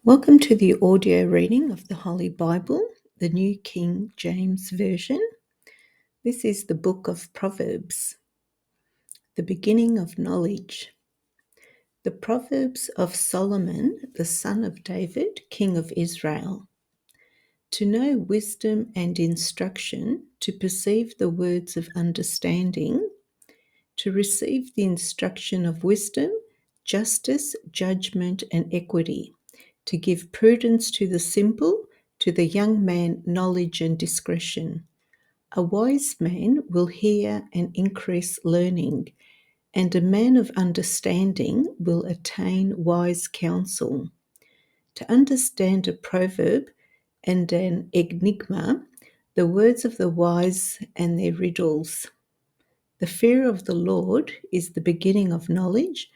Welcome to the audio reading of the Holy Bible, the New King James Version. This is the book of Proverbs, the beginning of knowledge. The Proverbs of Solomon, the son of David, king of Israel. To know wisdom and instruction, to perceive the words of understanding, to receive the instruction of wisdom, justice, judgment, and equity, to give prudence to the simple, to the young man knowledge and discretion. A wise man will hear and increase learning, and a man of understanding will attain wise counsel. To understand a proverb and an enigma, the words of the wise and their riddles. The fear of the Lord is the beginning of knowledge,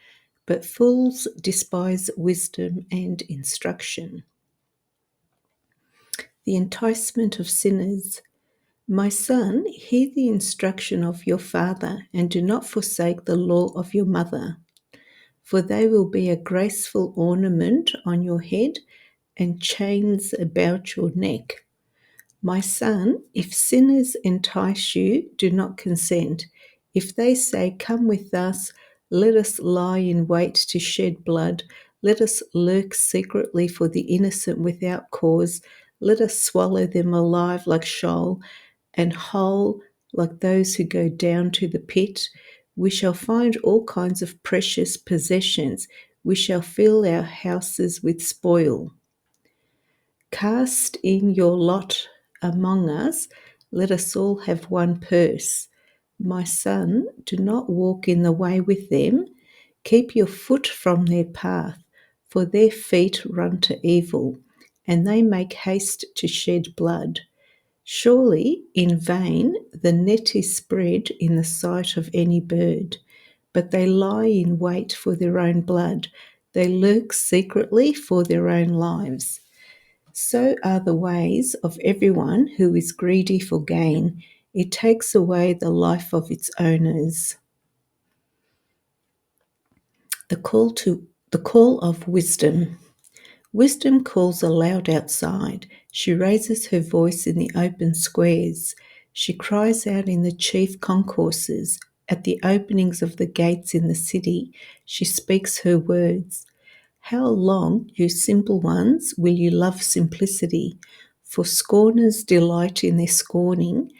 but fools despise wisdom and instruction. The enticement of sinners. My son, hear the instruction of your father, and do not forsake the law of your mother, for they will be a graceful ornament on your head and chains about your neck. My son, if sinners entice you, do not consent. If they say, "Come with us, let us lie in wait to shed blood, let us lurk secretly for the innocent without cause, let us swallow them alive like Sheol, and whole like those who go down to the pit, we shall find all kinds of precious possessions, we shall fill our houses with spoil. Cast in your lot among us, let us all have one purse. My son, do not walk in the way with them. Keep your foot from their path, for their feet run to evil, and they make haste to shed blood. Surely in vain the net is spread in the sight of any bird, but they lie in wait for their own blood. They lurk secretly for their own lives. So are the ways of everyone who is greedy for gain. It takes away the life of its owners. The call of wisdom. Wisdom calls aloud outside. She raises her voice in the open squares. She cries out in the chief concourses. At the openings of the gates in the city, she speaks her words. How long, you simple ones, will you love simplicity? For scorners delight in their scorning,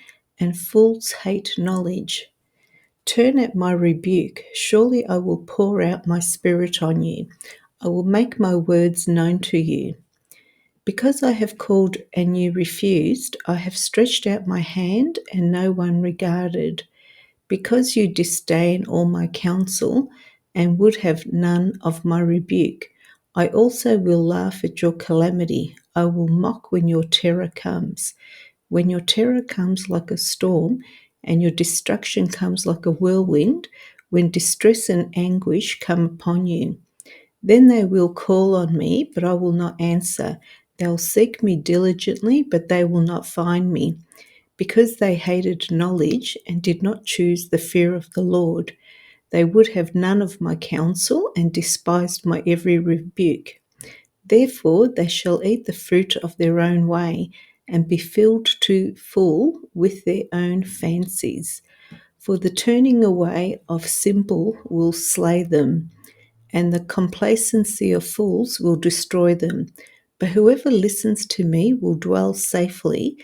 and fools hate knowledge. Turn at my rebuke. Surely I will pour out my spirit on you. I will make my words known to you. Because I have called and you refused, I have stretched out my hand and no one regarded. Because you disdain all my counsel and would have none of my rebuke, I also will laugh at your calamity. I will mock when your terror comes. When your terror comes like a storm and your destruction comes like a whirlwind, when distress and anguish come upon you, then they will call on me, but I will not answer. They'll seek me diligently, but they will not find me, because they hated knowledge and did not choose the fear of the Lord. They would have none of my counsel and despised my every rebuke. Therefore they shall eat the fruit of their own way and be filled to full with their own fancies. For the turning away of simple will slay them, and the complacency of fools will destroy them. But whoever listens to me will dwell safely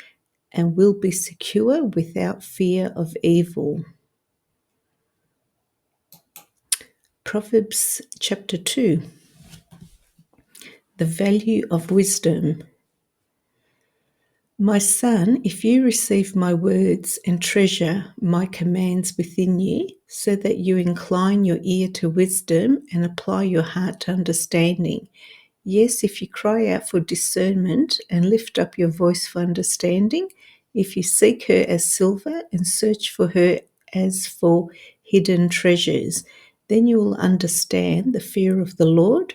and will be secure without fear of evil. Proverbs chapter 2. The value of wisdom. My son, if you receive my words and treasure my commands within you, so that you incline your ear to wisdom and apply your heart to understanding. Yes, if you cry out for discernment and lift up your voice for understanding, if you seek her as silver and search for her as for hidden treasures, then you will understand the fear of the Lord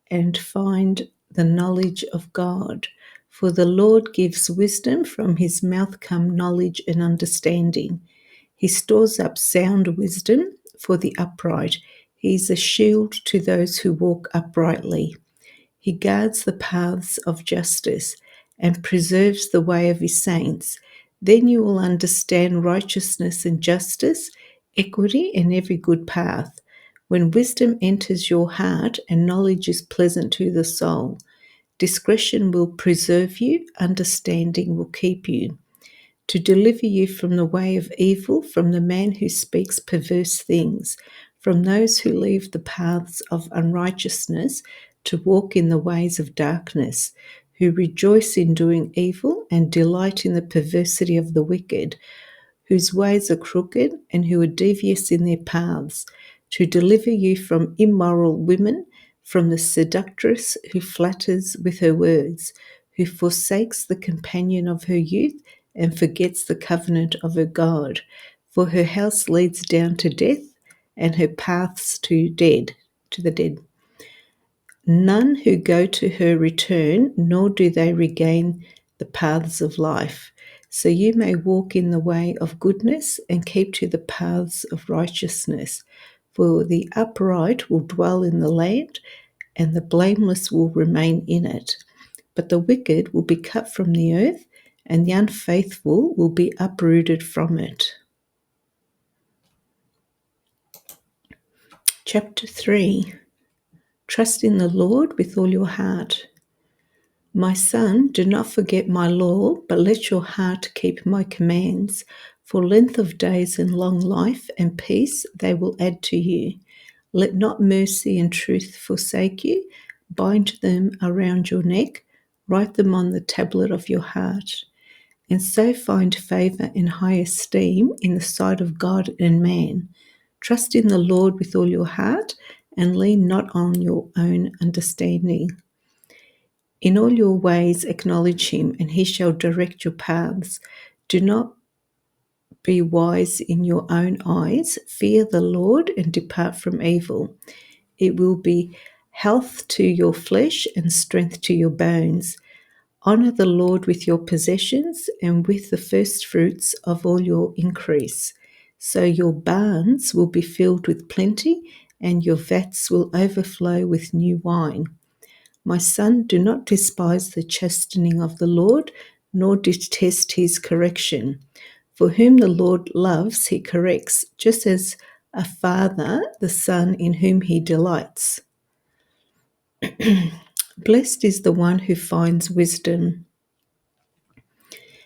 and find the knowledge of God. For the Lord gives wisdom, from his mouth come knowledge and understanding. He stores up sound wisdom for the upright. He is a shield to those who walk uprightly. He guards the paths of justice and preserves the way of his saints. Then you will understand righteousness and justice, equity, and every good path. When wisdom enters your heart and knowledge is pleasant to the soul, discretion will preserve you, understanding will keep you, to deliver you from the way of evil, from the man who speaks perverse things, from those who leave the paths of unrighteousness to walk in the ways of darkness, who rejoice in doing evil and delight in the perversity of the wicked, whose ways are crooked and who are devious in their paths, to deliver you from immoral women, from the seductress who flatters with her words, who forsakes the companion of her youth and forgets the covenant of her God. For her house leads down to death, and her paths to the dead. None who go to her return, nor do they regain the paths of life. So you may walk in the way of goodness and keep to the paths of righteousness. For the upright will dwell in the land, and the blameless will remain in it. But the wicked will be cut from the earth, and the unfaithful will be uprooted from it. Chapter 3. Trust in the Lord with all your heart. My son, do not forget my law, but let your heart keep my commands. For length of days and long life and peace they will add to you. Let not mercy and truth forsake you. Bind them around your neck. Write them on the tablet of your heart. And so find favor and high esteem in the sight of God and man. Trust in the Lord with all your heart and lean not on your own understanding. In all your ways acknowledge him, and he shall direct your paths. Do not be wise in your own eyes. Fear the Lord and depart from evil. It will be health to your flesh and strength to your bones. Honor the Lord with your possessions and with the first fruits of all your increase. So your barns will be filled with plenty, and your vats will overflow with new wine. My son, do not despise the chastening of the Lord, nor detest his correction. For whom the Lord loves, he corrects, just as a father the son in whom he delights. Blessed is the one who finds wisdom.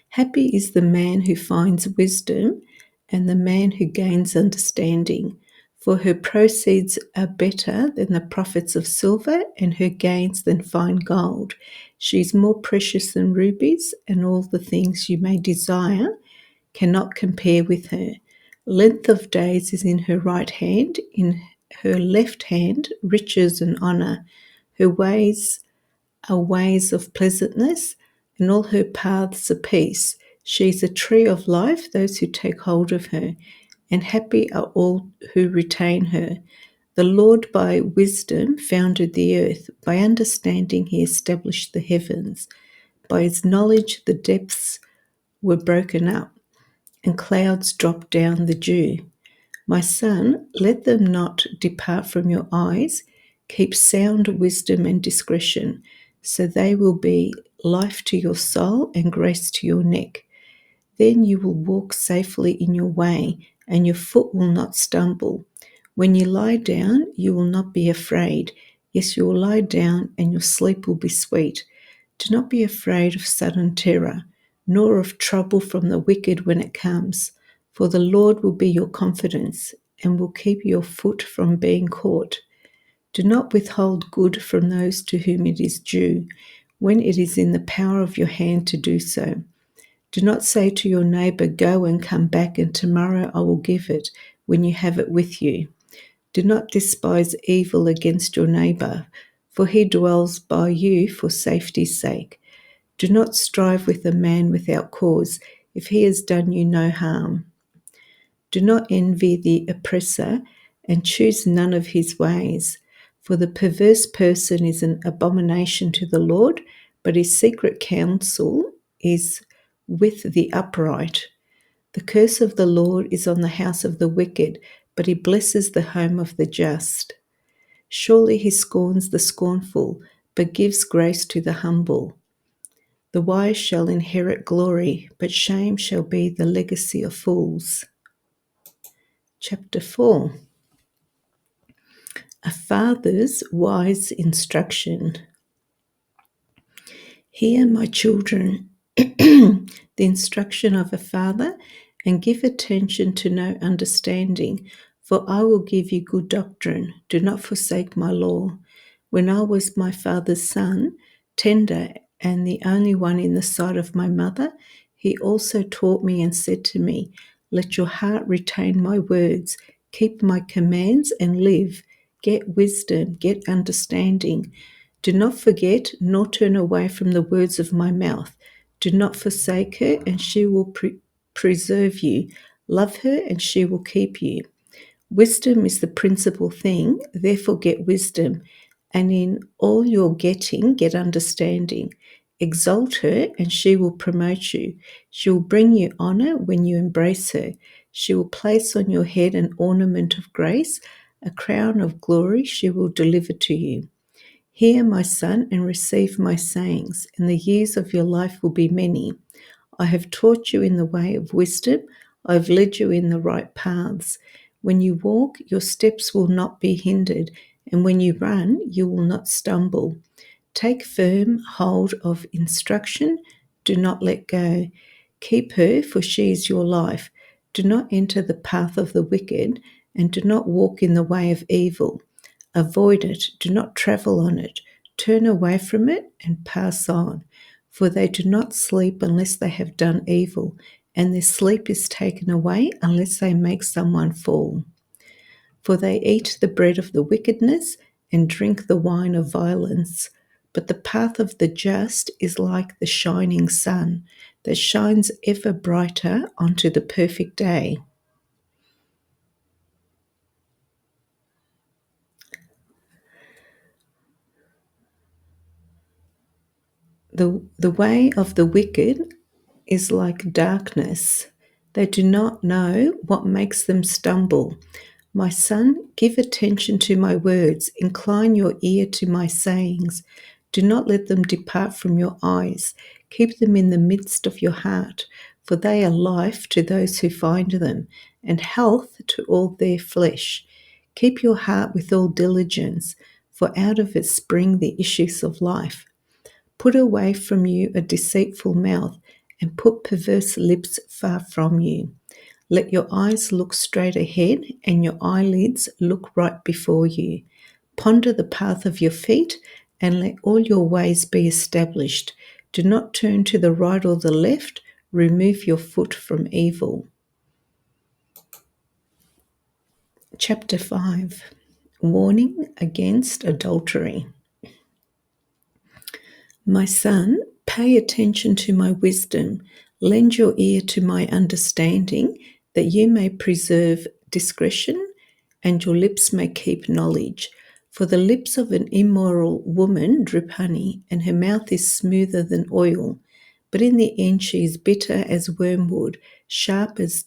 Happy is the man who finds wisdom, and the man who gains understanding. For her proceeds are better than the profits of silver, and her gains than fine gold. She is more precious than rubies, and all the things you may desire cannot compare with her. Length of days is in her right hand, in her left hand riches and honour. Her ways are ways of pleasantness, and all her paths are peace. She is a tree of life, those who take hold of her, and happy are all who retain her. The Lord by wisdom founded the earth, by understanding he established the heavens. By his knowledge the depths were broken up, and clouds dropped down the dew. My son, let them not depart from your eyes. Keep sound wisdom and discretion, so they will be life to your soul and grace to your neck. Then you will walk safely in your way, and your foot will not stumble. When you lie down, you will not be afraid. Yes, you will lie down, and your sleep will be sweet. Do not be afraid of sudden terror, nor of trouble from the wicked when it comes. For the Lord will be your confidence, and will keep your foot from being caught. Do not withhold good from those to whom it is due, when it is in the power of your hand to do so. Do not say to your neighbor, go and come back, and tomorrow I will give it, when you have it with you. Do not despise evil against your neighbor, for he dwells by you for safety's sake. Do not strive with a man without cause, if he has done you no harm. Do not envy the oppressor, and choose none of his ways. For the perverse person is an abomination to the Lord, but his secret counsel is with the upright. The curse of the Lord is on the house of the wicked, but he blesses the home of the just. Surely he scorns the scornful, but gives grace to the humble. The wise shall inherit glory, but shame shall be the legacy of fools. Chapter 4. A father's wise instruction. Hear, my children, the instruction of a father, and give attention to know understanding, for I will give you good doctrine. Do not forsake my law. When I was my father's son, tender and the only one in the sight of my mother, he also taught me and said to me, let your heart retain my words, keep my commands and live. Get wisdom, get understanding. Do not forget nor turn away from the words of my mouth. Do not forsake her, and she will preserve you. Love her, and she will keep you. Wisdom is the principal thing, therefore get wisdom, and in all your getting, get understanding. Exalt her, and she will promote you. She will bring you honor when you embrace her. She will place on your head an ornament of grace, a crown of glory she will deliver to you. Hear, my son, and receive my sayings, and the years of your life will be many. I have taught you in the way of wisdom. I have led you in the right paths. When you walk, your steps will not be hindered, and when you run, you will not stumble. Take firm hold of instruction. Do not let go. Keep her, for she is your life. Do not enter the path of the wicked, and do not walk in the way of evil. Avoid it, do not travel on it. Turn away from it and pass on. For they do not sleep unless they have done evil, and their sleep is taken away unless they make someone fall. For they eat the bread of the wickedness and drink the wine of violence. But the path of the just is like the shining sun that shines ever brighter onto the perfect day. The way of the wicked is like darkness. They do not know what makes them stumble. My son, give attention to my words. Incline your ear to my sayings. Do not let them depart from your eyes. Keep them in the midst of your heart, for they are life to those who find them, and health to all their flesh. Keep your heart with all diligence, for out of it spring the issues of life. Put away from you a deceitful mouth, and put perverse lips far from you. Let your eyes look straight ahead, and your eyelids look right before you. Ponder the path of your feet, and let all your ways be established. Do not turn to the right or the left. Remove your foot from evil. Chapter 5. Warning against adultery. My son, pay attention to my wisdom. Lend your ear to my understanding, that you may preserve discretion and your lips may keep knowledge. For the lips of an immoral woman drip honey, and her mouth is smoother than oil. But in the end she is bitter as wormwood, sharp as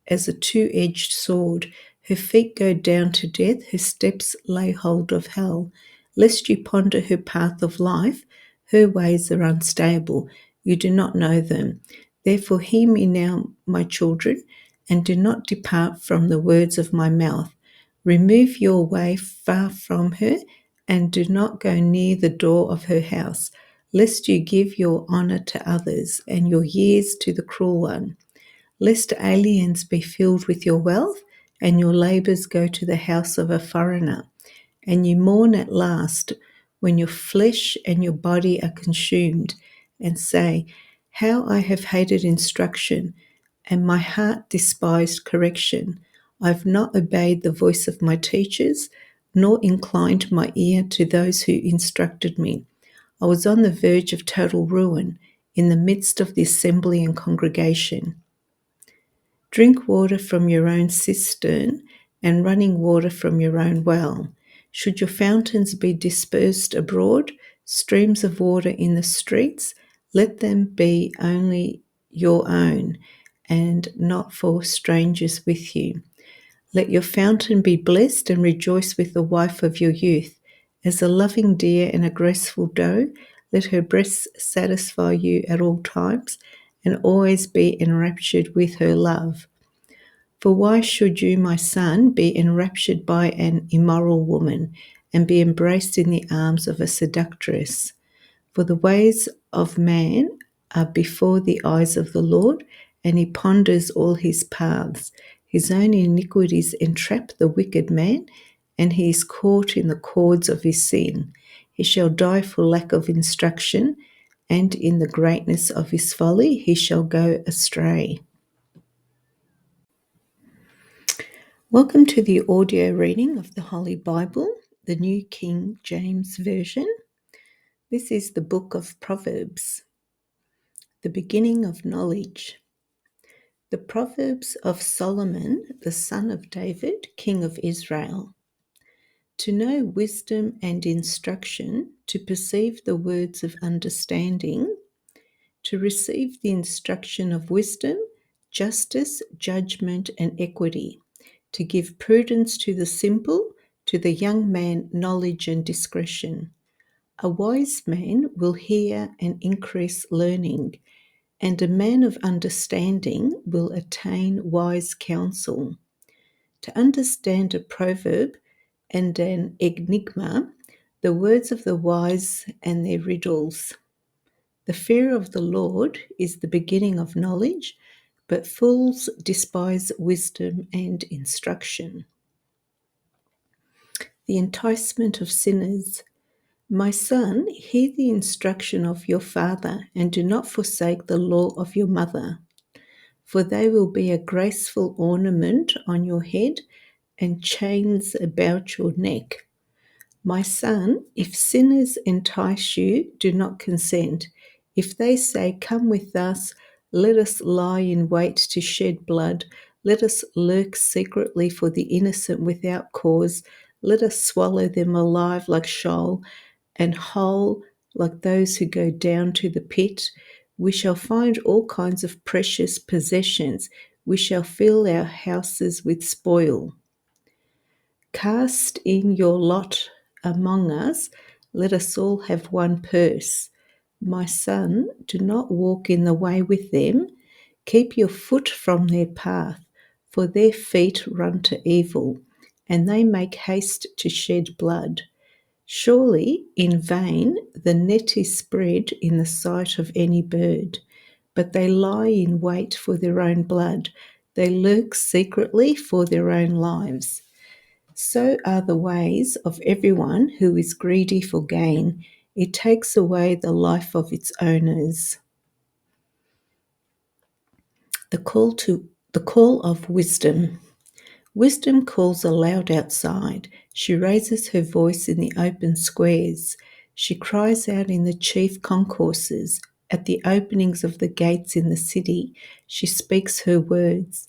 a two-edged sword. Her feet go down to death, her steps lay hold of hell. Lest you ponder her path of life, her ways are unstable. You do not know them. Therefore hear me now, my children, and do not depart from the words of my mouth. Remove your way far from her, and do not go near the door of her house, lest you give your honour to others, and your years to the cruel one. Lest aliens be filled with your wealth, and your labours go to the house of a foreigner, and you mourn at last when your flesh and your body are consumed, and say, how I have hated instruction, and my heart despised correction. I have not obeyed the voice of my teachers, nor inclined my ear to those who instructed me. I was on the verge of total ruin, in the midst of the assembly and congregation. Drink water from your own cistern, and running water from your own well. Should your fountains be dispersed abroad, streams of water in the streets, let them be only your own, and not for strangers with you. Let your fountain be blessed, and rejoice with the wife of your youth. As a loving deer and a graceful doe, let her breasts satisfy you at all times, and always be enraptured with her love. For why should you, my son, be enraptured by an immoral woman, and be embraced in the arms of a seductress? For the ways of man are before the eyes of the Lord, and he ponders all his paths. His own iniquities entrap the wicked man, and he is caught in the cords of his sin. He shall die for lack of instruction, and in the greatness of his folly he shall go astray. Welcome to the audio reading of the Holy Bible, the New King James Version. This is the book of Proverbs, the beginning of knowledge. The Proverbs of Solomon, the son of David, king of Israel. To know wisdom and instruction, to perceive the words of understanding, to receive the instruction of wisdom, justice, judgment, and equity, to give prudence to the simple, to the young man knowledge and discretion. A wise man will hear and increase learning, and a man of understanding will attain wise counsel. To understand a proverb and an enigma, the words of the wise and their riddles. The fear of the Lord is the beginning of knowledge, but fools despise wisdom and instruction. The enticement of sinners. My son, hear the instruction of your father, and do not forsake the law of your mother, for they will be a graceful ornament on your head and chains about your neck. My son, if sinners entice you, do not consent. If they say, come with us, let us lie in wait to shed blood, let us lurk secretly for the innocent without cause, let us swallow them alive like Sheol, and whole like those who go down to the pit. We shall find all kinds of precious possessions. We shall fill our houses with spoil. Cast in your lot among us, let us all have one purse. My son, do not walk in the way with them. Keep your foot from their path, for their feet run to evil, and they make haste to shed blood. Surely in vain the net is spread in the sight of any bird, but they lie in wait for their own blood. They lurk secretly for their own lives. So are the ways of everyone who is greedy for gain. It takes away the life of its owners. The call of wisdom. Wisdom calls aloud outside. She raises her voice in the open squares. She cries out in the chief concourses. At the openings of the gates in the city, she speaks her words.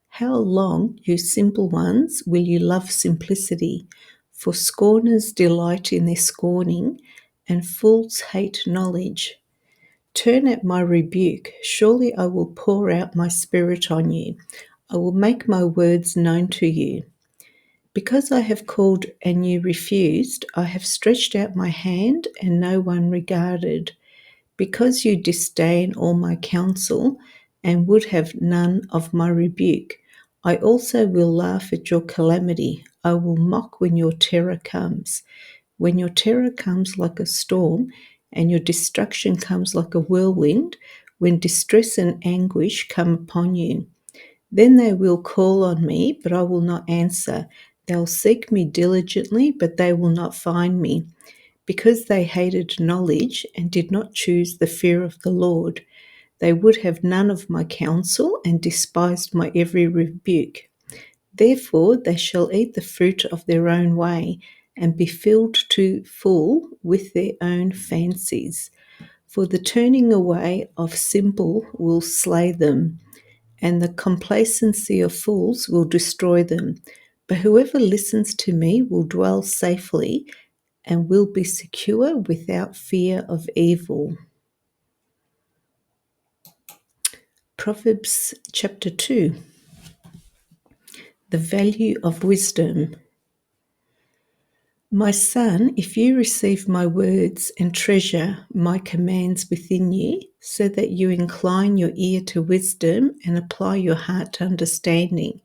How long, you simple ones, will you love simplicity? For scorners delight in their scorning, and fools hate knowledge. Turn at my rebuke. Surely I will pour out my spirit on you. I will make my words known to you. Because I have called and you refused, I have stretched out my hand and no one regarded. Because you disdain all my counsel and would have none of my rebuke, I also will laugh at your calamity. I will mock when your terror comes. When your terror comes like a storm and your destruction comes like a whirlwind, when distress and anguish come upon you, then they will call on me, but I will not answer. They'll seek me diligently, but they will not find me, because they hated knowledge and did not choose the fear of the Lord. They would have none of my counsel and despised my every rebuke. Therefore they shall eat the fruit of their own way and be filled to full with their own fancies. For the turning away of simple will slay them, and the complacency of fools will destroy them. But whoever listens to me will dwell safely and will be secure without fear of evil. Proverbs chapter 2. The value of wisdom. My son, if you receive my words and treasure my commands within you, so that you incline your ear to wisdom and apply your heart to understanding.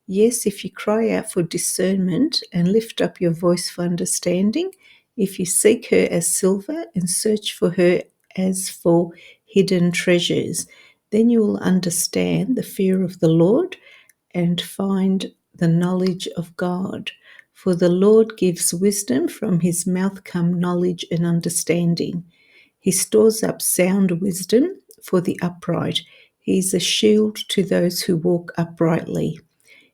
Yes, if you cry out for discernment and lift up your voice for understanding, if you seek her as silver and search for her as for hidden treasures, then you will understand the fear of the Lord and find the knowledge of God. For the Lord gives wisdom, from his mouth come knowledge and understanding. He stores up sound wisdom for the upright. He is a shield to those who walk uprightly.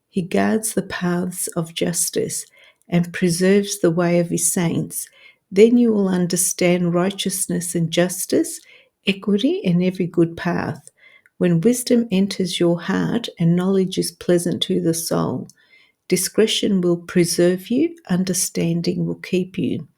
He guards the paths of justice and preserves the way of his saints. Then you will understand righteousness and justice, equity, and every good path. When wisdom enters your heart and knowledge is pleasant to the soul, discretion will preserve you, understanding will keep you,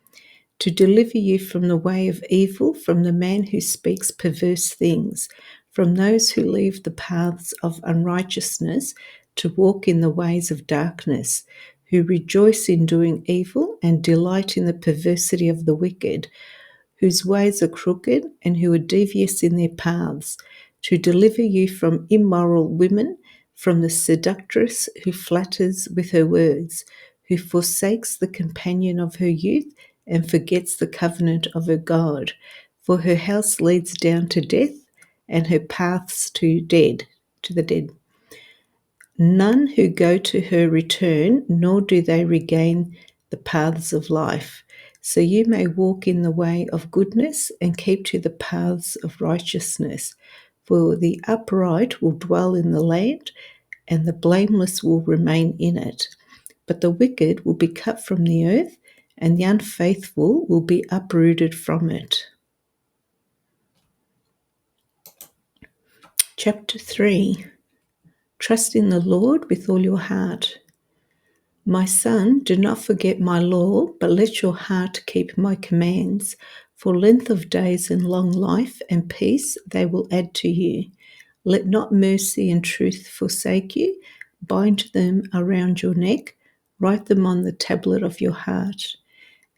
to deliver you from the way of evil, from the man who speaks perverse things, from those who leave the paths of unrighteousness to walk in the ways of darkness, who rejoice in doing evil and delight in the perversity of the wicked, whose ways are crooked and who are devious in their paths, to deliver you from immoral women, from the seductress who flatters with her words, who forsakes the companion of her youth and forgets the covenant of her God. For her house leads down to death, and her paths to the dead. None who go to her return, nor do they regain the paths of life. So you may walk in the way of goodness and keep to the paths of righteousness. For the upright will dwell in the land, and the blameless will remain in it. But the wicked will be cut from the earth, and the unfaithful will be uprooted from it. Chapter 3. Trust in the Lord with all your heart. My son, do not forget my law, but let your heart keep my commands. For length of days and long life and peace they will add to you. Let not mercy and truth forsake you. Bind them around your neck. Write them on the tablet of your heart.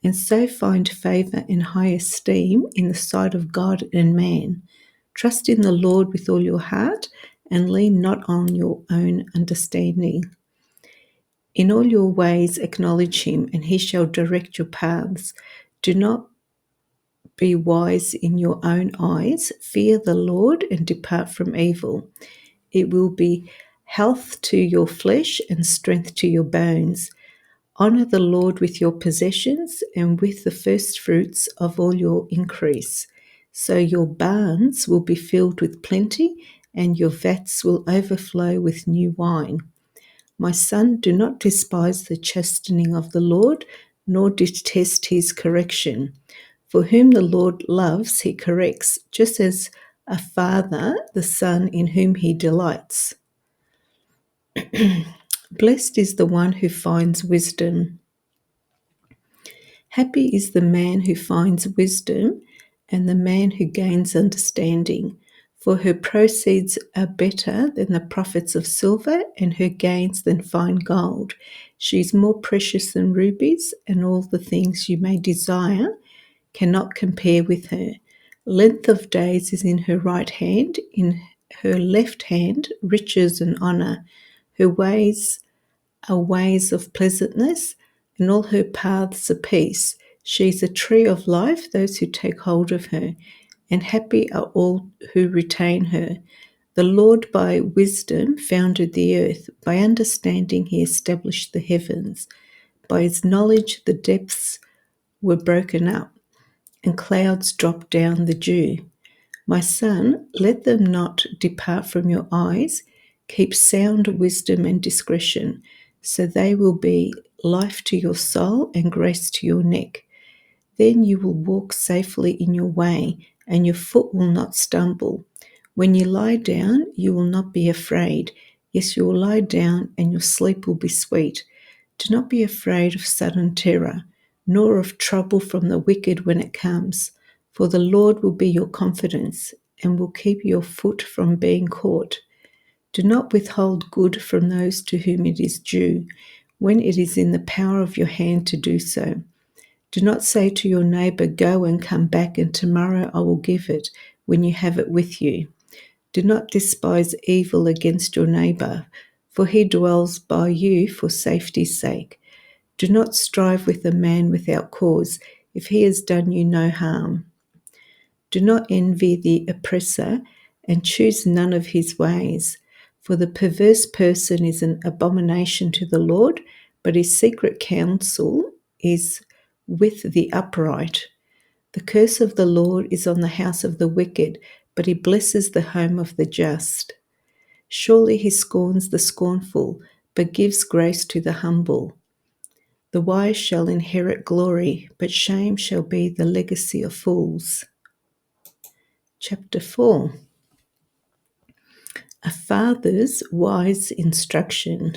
And so find favor and high esteem in the sight of God and man. Trust in the Lord with all your heart and lean not on your own understanding. In all your ways acknowledge him, and he shall direct your paths. Do not be wise in your own eyes. Fear the Lord and depart from evil. It will be health to your flesh and strength to your bones. Honor the Lord with your possessions and with the first fruits of all your increase. So your barns will be filled with plenty, and your vats will overflow with new wine. My son, do not despise the chastening of the Lord, nor detest his correction. For whom the Lord loves, he corrects, just as a father the son in whom he delights. Blessed is the one who finds wisdom. Happy is the man who finds wisdom, and the man who gains understanding. For her proceeds are better than the profits of silver, and her gains than fine gold. She is more precious than rubies, and all the things you may desire cannot compare with her. Length of days is in her right hand, in her left hand riches and honour. Her ways are ways of pleasantness, and all her paths are peace. She is a tree of life, those who take hold of her, and happy are all who retain her. The Lord by wisdom founded the earth, by understanding he established the heavens. By his knowledge the depths were broken up, and clouds dropped down the dew. My son, let them not depart from your eyes. Keep sound wisdom and discretion, so they will be life to your soul and grace to your neck. Then you will walk safely in your way, and your foot will not stumble. When you lie down, you will not be afraid. Yes, you will lie down, and your sleep will be sweet. Do not be afraid of sudden terror, nor of trouble from the wicked when it comes. For the Lord will be your confidence, and will keep your foot from being caught. Do not withhold good from those to whom it is due, when it is in the power of your hand to do so. Do not say to your neighbor, "Go and come back, and tomorrow I will give it," when you have it with you. Do not despise evil against your neighbor, for he dwells by you for safety's sake. Do not strive with a man without cause, if he has done you no harm. Do not envy the oppressor, and choose none of his ways. For the perverse person is an abomination to the Lord, but his secret counsel is with the upright. The curse of the Lord is on the house of the wicked, but he blesses the home of the just. Surely he scorns the scornful, but gives grace to the humble. The wise shall inherit glory, but shame shall be the legacy of fools. Chapter 4. A father's wise instruction.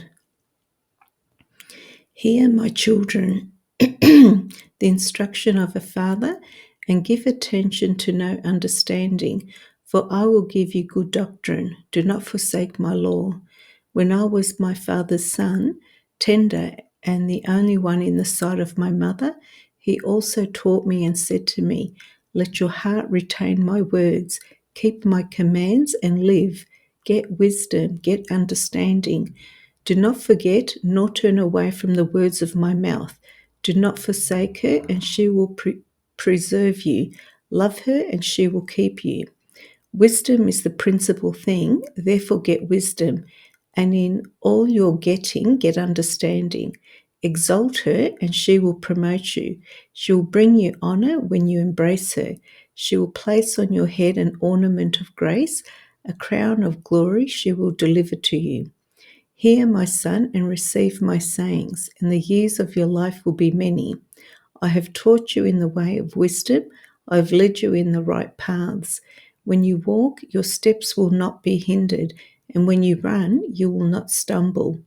Hear, my children, the instruction of a father, and give attention to know understanding, for I will give you good doctrine. Do not forsake my law. When I was my father's son, tender and the only one in the sight of my mother, he also taught me and said to me, "Let your heart retain my words, keep my commands and live. Get wisdom, get understanding. Do not forget nor turn away from the words of my mouth. Do not forsake her, and she will preserve you. Love her, and she will keep you. Wisdom is the principal thing, therefore get wisdom, and in all your getting, get understanding. Exalt her, and she will promote you. She will bring you honor when you embrace her. She will place on your head an ornament of grace, a crown of glory she will deliver to you. Hear, my son, and receive my sayings, and the years of your life will be many. I have taught you in the way of wisdom. I have led you in the right paths. When you walk, your steps will not be hindered, and when you run, you will not stumble.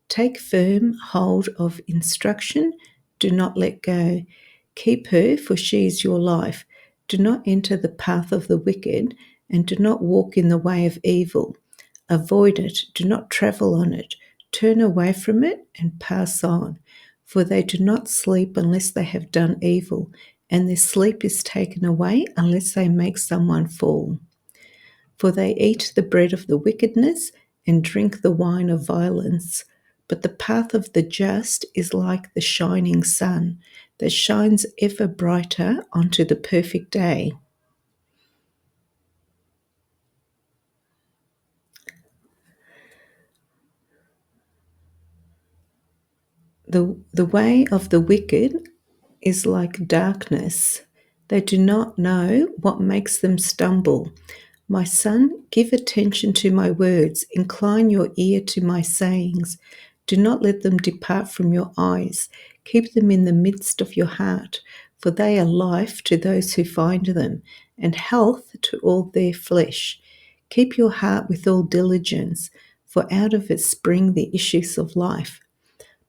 Take firm hold of instruction. Do not let go. Keep her, for she is your life. Do not enter the path of the wicked, and do not walk in the way of evil. Avoid it, do not travel on it. Turn away from it and pass on. For they do not sleep unless they have done evil, and their sleep is taken away unless they make someone fall. For they eat the bread of the wickedness and drink the wine of violence. But the path of the just is like the shining sun that shines ever brighter onto the perfect day. The way of the wicked is like darkness. They do not know what makes them stumble. My son, give attention to my words. Incline your ear to my sayings. Do not let them depart from your eyes. Keep them in the midst of your heart, for they are life to those who find them, and health to all their flesh. Keep your heart with all diligence, for out of it spring the issues of life.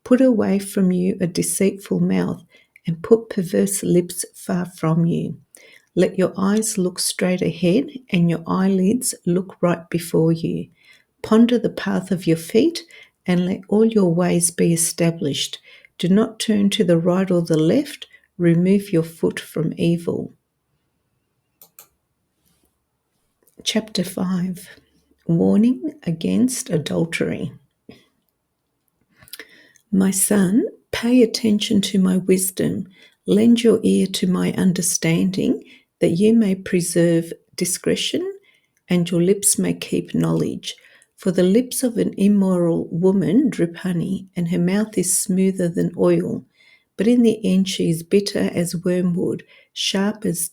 Put away from you a deceitful mouth, and put perverse lips far from you. Let your eyes look straight ahead, and your eyelids look right before you. Ponder the path of your feet, and let all your ways be established. Do not turn to the right or the left. Remove your foot from evil. Chapter 5. Warning against adultery. My son, pay attention to my wisdom. Lend your ear to my understanding, that you may preserve discretion and your lips may keep knowledge. For the lips of an immoral woman drip honey, and her mouth is smoother than oil. But in the end she is bitter as wormwood, sharp as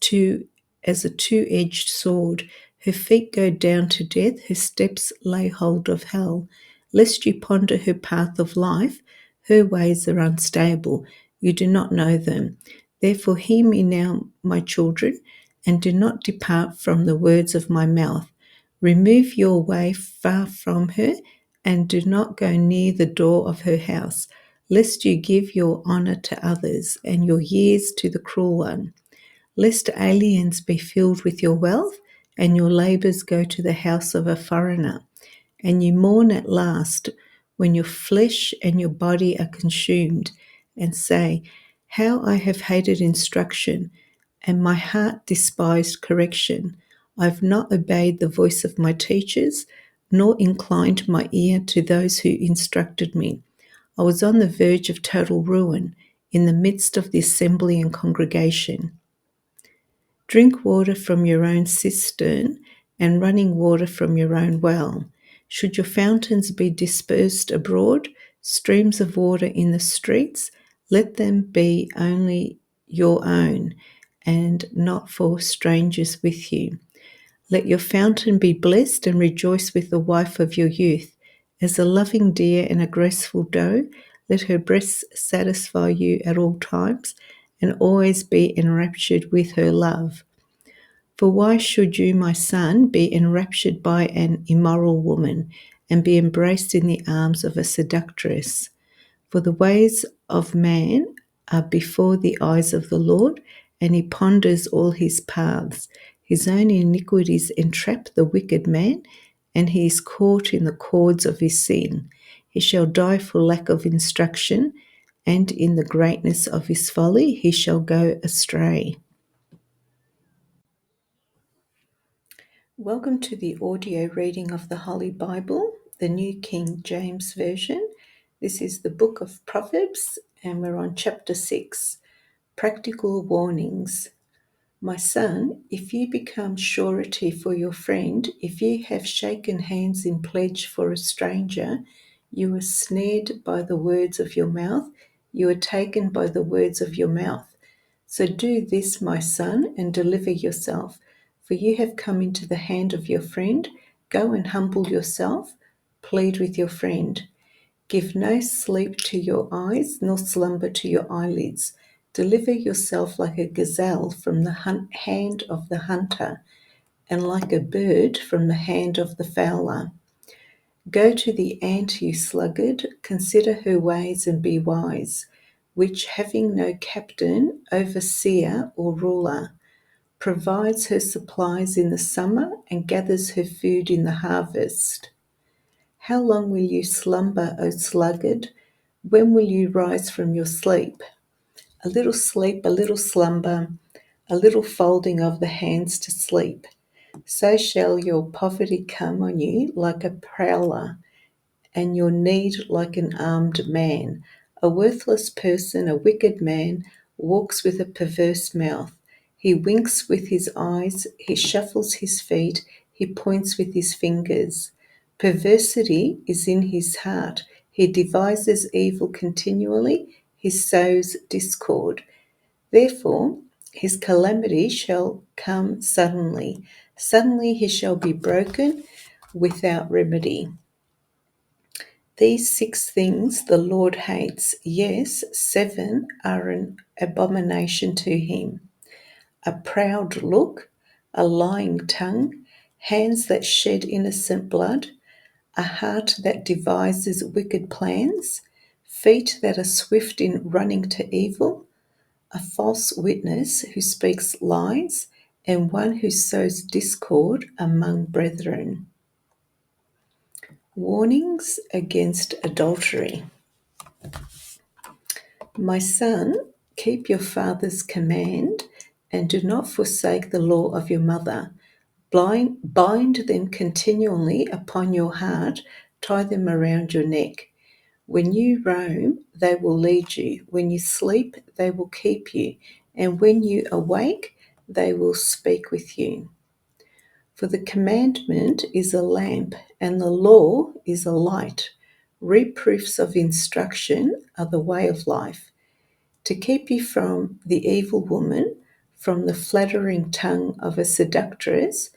a two-edged sword. Her feet go down to death, her steps lay hold of hell. Lest you ponder her path of life, her ways are unstable. You do not know them. Therefore hear me now, my children, and do not depart from the words of my mouth. Remove your way far from her, and do not go near the door of her house, lest you give your honour to others, and your years to the cruel one. Lest aliens be filled with your wealth, and your labours go to the house of a foreigner, and you mourn at last when your flesh and your body are consumed, and say, How I have hated instruction, and my heart despised correction. I have not obeyed the voice of my teachers, nor inclined my ear to those who instructed me. I was on the verge of total ruin, in the midst of the assembly and congregation. Drink water from your own cistern, and running water from your own well. Should your fountains be dispersed abroad, streams of water in the streets, let them be only your own, and not for strangers with you. Let your fountain be blessed, and rejoice with the wife of your youth. As a loving deer and a graceful doe, let her breasts satisfy you at all times, and always be enraptured with her love. For why should you, my son, be enraptured by an immoral woman, and be embraced in the arms of a seductress? For the ways of man are before the eyes of the Lord, and he ponders all his paths. His own iniquities entrap the wicked man, and he is caught in the cords of his sin. He shall die for lack of instruction, and in the greatness of his folly he shall go astray. Welcome to the audio reading of the Holy Bible, the New King James Version. This is the book of Proverbs, and we're on chapter 6, Practical Warnings. My son, if you become surety for your friend, if you have shaken hands in pledge for a stranger, you are snared by the words of your mouth, you are taken by the words of your mouth. So do this, my son, and deliver yourself, for you have come into the hand of your friend. Go and humble yourself, plead with your friend. Give no sleep to your eyes, nor slumber to your eyelids. Deliver yourself like a gazelle from the hand of the hunter, and like a bird from the hand of the fowler. Go to the ant, you sluggard, consider her ways and be wise, which, having no captain, overseer, or ruler, provides her supplies in the summer and gathers her food in the harvest. How long will you slumber, O sluggard? When will you rise from your sleep? A little sleep, a little slumber, a little folding of the hands to sleep. So shall your poverty come on you like a prowler, and your need like an armed man. A worthless person, a wicked man, walks with a perverse mouth. He winks with his eyes, he shuffles his feet, he points with his fingers. Perversity is in his heart. He devises evil continually, he sows discord. Therefore, his calamity shall come suddenly. Suddenly he shall be broken without remedy. These 6 things the Lord hates, yes, 7 are an abomination to him: a proud look, a lying tongue, hands that shed innocent blood, a heart that devises wicked plans, feet that are swift in running to evil, a false witness who speaks lies, and one who sows discord among brethren. Warnings against adultery. My son, keep your father's command, and do not forsake the law of your mother. Bind them continually upon your heart, tie them around your neck. When you roam, they will lead you. When you sleep, they will keep you. And when you awake, they will speak with you. For the commandment is a lamp, and the law is a light. Reproofs of instruction are the way of life, to keep you from the evil woman, from the flattering tongue of a seductress.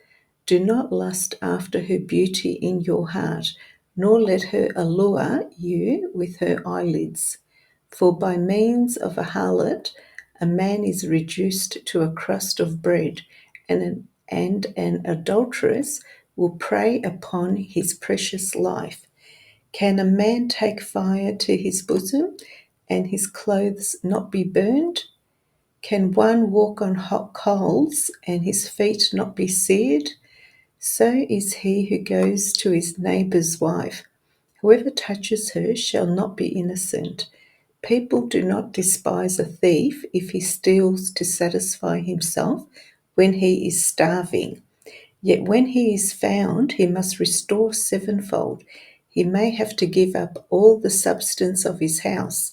Do not lust after her beauty in your heart, nor let her allure you with her eyelids. For by means of a harlot, a man is reduced to a crust of bread, and an adulteress will prey upon his precious life. Can a man take fire to his bosom, and his clothes not be burned? Can one walk on hot coals, and his feet not be seared? So is he who goes to his neighbour's wife. Whoever touches her shall not be innocent. People do not despise a thief if he steals to satisfy himself when he is starving. Yet when he is found, he must restore sevenfold. He may have to give up all the substance of his house.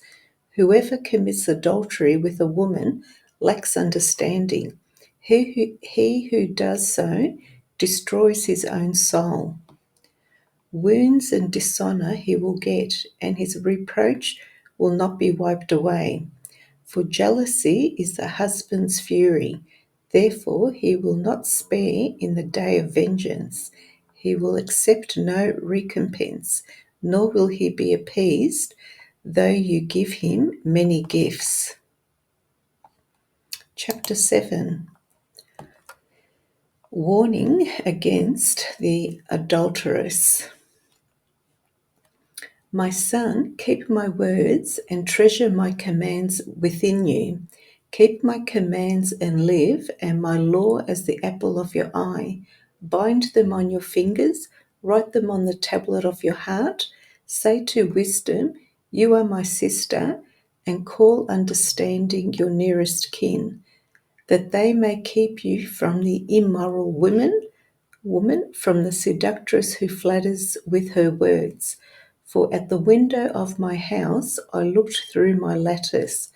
Whoever commits adultery with a woman lacks understanding. He who does so destroys his own soul. Wounds and dishonor he will get, and his reproach will not be wiped away. For jealousy is the husband's fury. Therefore he will not spare in the day of vengeance. He will accept no recompense, nor will he be appeased, though you give him many gifts. Chapter 7. Warning against the adulteress. My son, keep my words and treasure my commands within you. Keep my commands and live, and my law as the apple of your eye. Bind them on your fingers, write them on the tablet of your heart. Say to wisdom, you are my sister, and call understanding your nearest kin, that they may keep you from the immoral woman, from the seductress who flatters with her words. For at the window of my house I looked through my lattice,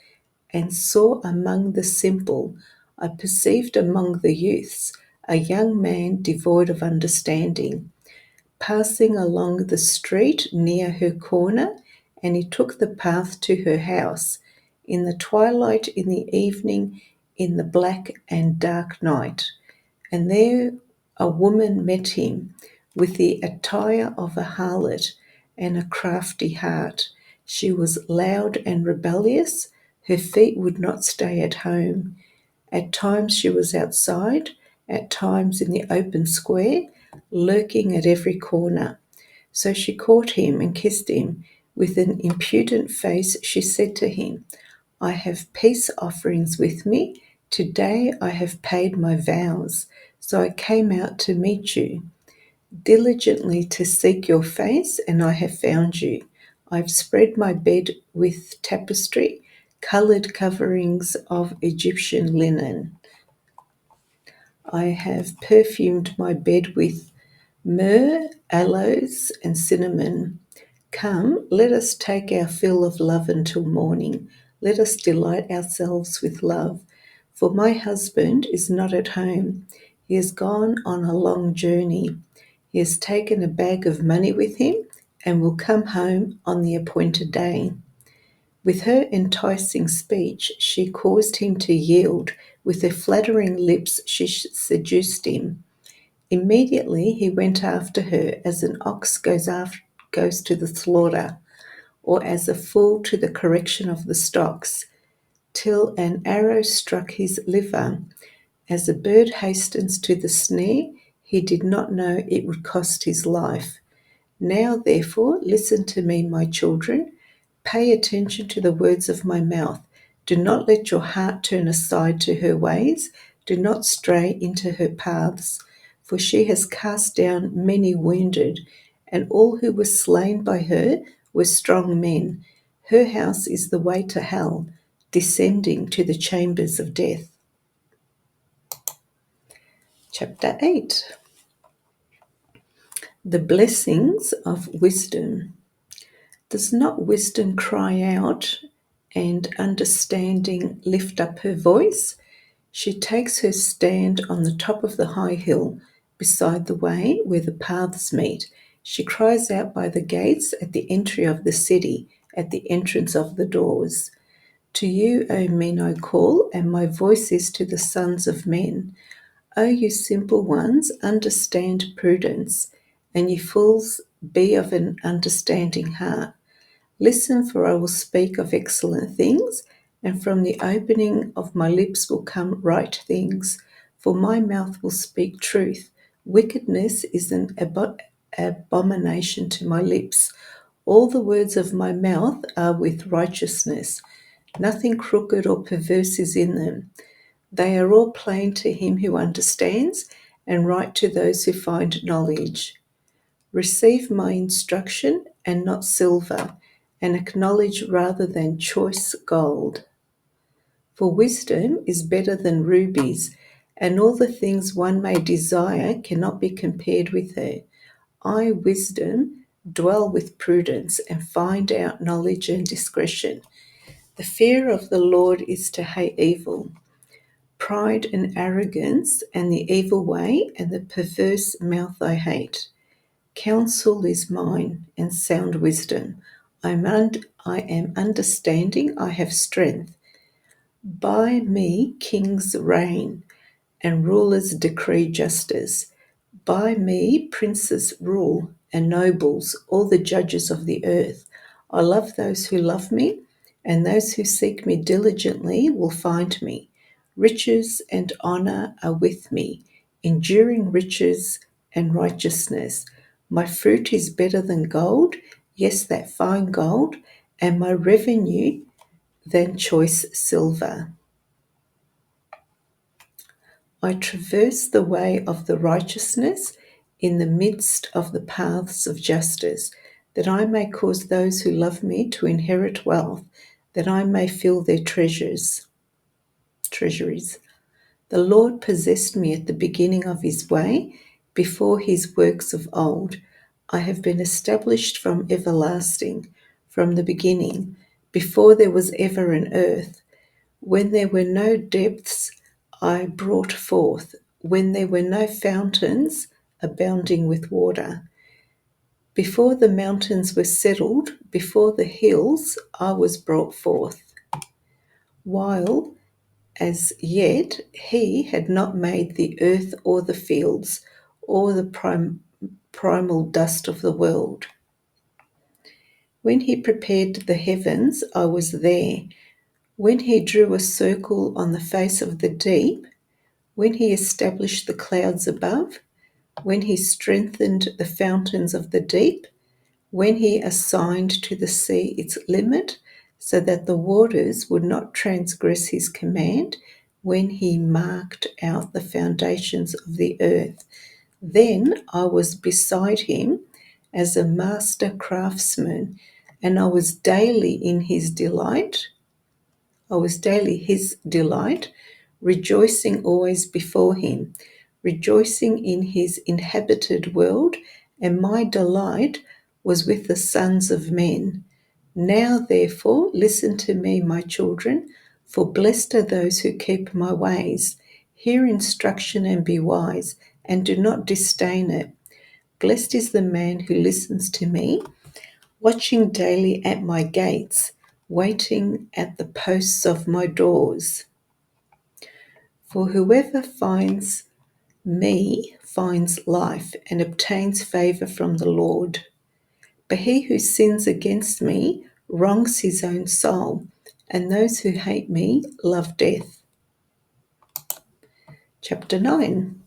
and saw among the simple, I perceived among the youths, a young man devoid of understanding, passing along the street near her corner, and he took the path to her house, in the twilight, in the evening, in the black and dark night. And there a woman met him, with the attire of a harlot and a crafty heart. She was loud and rebellious. Her feet would not stay at home. At times she was outside, at times in the open square, lurking at every corner. So she caught him and kissed him. With an impudent face she said to him, I have peace offerings with me. Today I have paid my vows. So I came out to meet you, diligently to seek your face, and I have found you. I've spread my bed with tapestry, coloured coverings of Egyptian linen. I have perfumed my bed with myrrh, aloes, and cinnamon. Come, let us take our fill of love until morning. Let us delight ourselves with love. For my husband is not at home. He has gone on a long journey. He has taken a bag of money with him and will come home on the appointed day. With her enticing speech, she caused him to yield. With her flattering lips, she seduced him. Immediately he went after her as an ox goes to the slaughter, or as a fool to the correction of the stocks, till an arrow struck his liver. As a bird hastens to the snare, he did not know it would cost his life. Now, therefore, listen to me, my children. Pay attention to the words of my mouth. Do not let your heart turn aside to her ways. Do not stray into her paths. For she has cast down many wounded, and all who were slain by her were strong men. Her house is the way to hell, descending to the chambers of death. Chapter 8. The blessings of wisdom. Does not wisdom cry out, and understanding lift up her voice? She takes her stand on the top of the high hill, beside the way where the paths meet. She cries out by the gates at the entry of the city, at the entrance of the doors. To you, O men, I call, and my voice is to the sons of men. O you simple ones, understand prudence, and you fools, be of an understanding heart. Listen, for I will speak of excellent things, and from the opening of my lips will come right things. For my mouth will speak truth. Wickedness is an abomination to my lips. All the words of my mouth are with righteousness. Nothing crooked or perverse is in them. They are all plain to him who understands, and right to those who find knowledge. Receive my instruction, and not silver, and acknowledge rather than choice gold. For wisdom is better than rubies, and all the things one may desire cannot be compared with her. I, wisdom, dwell with prudence and find out knowledge and discretion. The fear of the Lord is to hate evil, pride and arrogance, and the evil way, and the perverse mouth I hate. Counsel is mine, and sound wisdom. I am understanding, I have strength. By me kings reign, and rulers decree justice. By me princes rule, and nobles, all the judges of the earth. I love those who love me, and those who seek me diligently will find me. Riches and honor are with me, enduring riches and righteousness. My fruit is better than gold, yes, that fine gold, and my revenue than choice silver. I traverse the way of the righteousness in the midst of the paths of justice, that I may cause those who love me to inherit wealth, that I may fill their treasuries. The Lord possessed me at the beginning of his way, before his works of old. I have been established from everlasting, from the beginning, before there was ever an earth. When there were no depths, I brought forth, when there were no fountains abounding with water. Before the mountains were settled, before the hills, I was brought forth. While as yet he had not made the earth or the fields, or the primal dust of the world. When he prepared the heavens, I was there. When he drew a circle on the face of the deep, when he established the clouds above, when he strengthened the fountains of the deep, when he assigned to the sea its limit, so that the waters would not transgress his command, when he marked out the foundations of the earth. Then I was beside him as a master craftsman, and I was daily his delight, rejoicing always before him, rejoicing in his inhabited world, and my delight was with the sons of men. Now, therefore, listen to me, my children, for blessed are those who keep my ways. Hear instruction and be wise, and do not disdain it. Blessed is the man who listens to me, watching daily at my gates, waiting at the posts of my doors. For whoever finds me finds life and obtains favor from the Lord. But he who sins against me wrongs his own soul, and those who hate me love death. Chapter 9.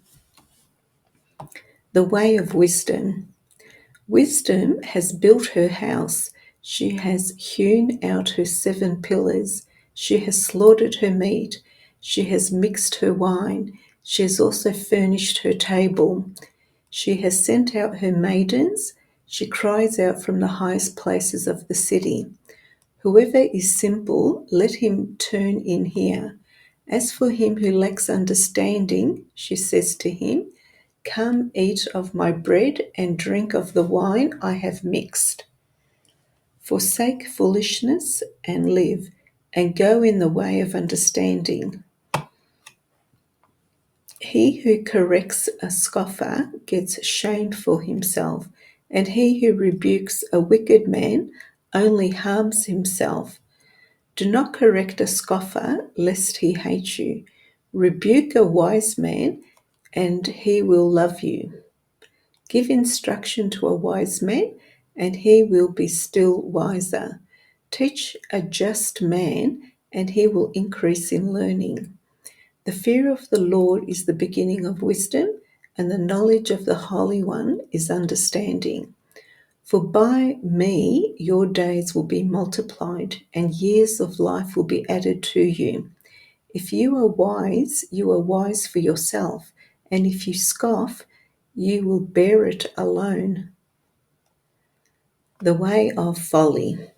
The way of wisdom. Wisdom has built her house. She has hewn out her 7 pillars. She has slaughtered her meat. She has mixed her wine. She has also furnished her table. She has sent out her maidens. She cries out from the highest places of the city. Whoever is simple, let him turn in here. As for him who lacks understanding, she says to him, come eat of my bread and drink of the wine I have mixed. Forsake foolishness and live, and go in the way of understanding. He who corrects a scoffer gets shame for himself, and he who rebukes a wicked man only harms himself. Do not correct a scoffer, lest he hate you. Rebuke a wise man, and he will love you. Give instruction to a wise man, and he will be still wiser. Teach a just man, and he will increase in learning. The fear of the Lord is the beginning of wisdom, and the knowledge of the Holy One is understanding. For by me your days will be multiplied, and years of life will be added to you. If you are wise for yourself, and if you scoff, you will bear it alone. The way of folly.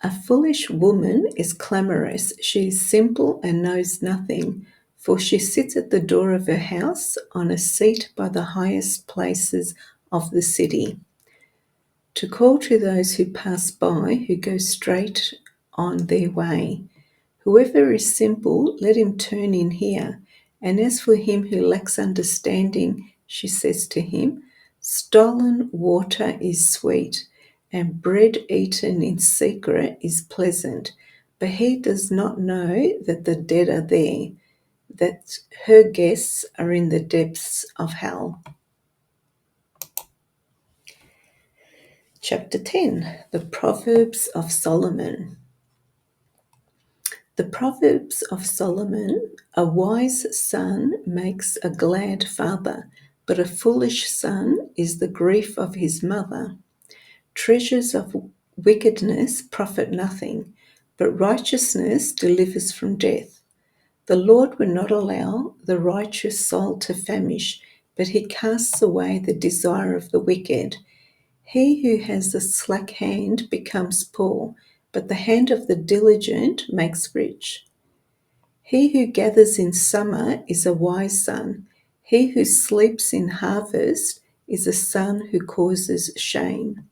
A foolish woman is clamorous. She is simple and knows nothing, for she sits at the door of her house on a seat by the highest places of the city, to call to those who pass by, who go straight on their way. Whoever is simple, let him turn in here. And as for him who lacks understanding, she says to him, stolen water is sweet, and bread eaten in secret is pleasant. But he does not know that the dead are there, that her guests are in the depths of hell. Chapter 10, the Proverbs of Solomon. The Proverbs of Solomon: a wise son makes a glad father, but a foolish son is the grief of his mother. Treasures of wickedness profit nothing, but righteousness delivers from death. The Lord will not allow the righteous soul to famish, but he casts away the desire of the wicked. He who has a slack hand becomes poor, but the hand of the diligent makes rich. He who gathers in summer is a wise son. He who sleeps in harvest is a son who causes shame.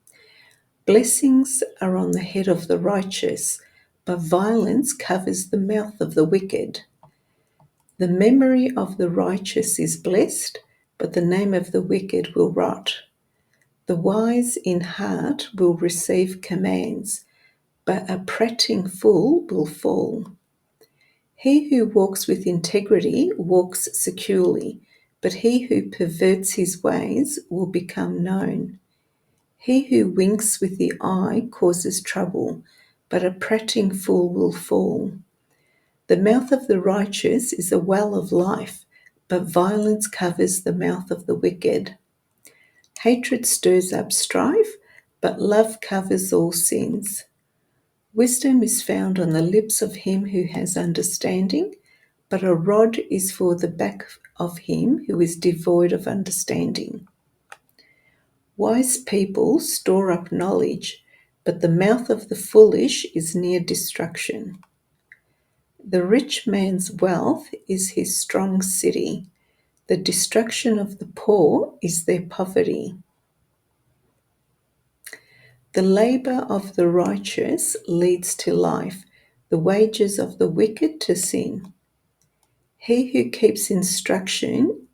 Blessings are on the head of the righteous, but violence covers the mouth of the wicked. The memory of the righteous is blessed, but the name of the wicked will rot. The wise in heart will receive commands, but a prating fool will fall. He who walks with integrity walks securely, but he who perverts his ways will become known. He who winks with the eye causes trouble, but a prating fool will fall. The mouth of the righteous is a well of life, but violence covers the mouth of the wicked. Hatred stirs up strife, but love covers all sins. Wisdom is found on the lips of him who has understanding, but a rod is for the back of him who is devoid of understanding. Wise people store up knowledge, but the mouth of the foolish is near destruction. The rich man's wealth is his strong city. The destruction of the poor is their poverty. The labor of the righteous leads to life, the wages of the wicked to sin. He who keeps instruction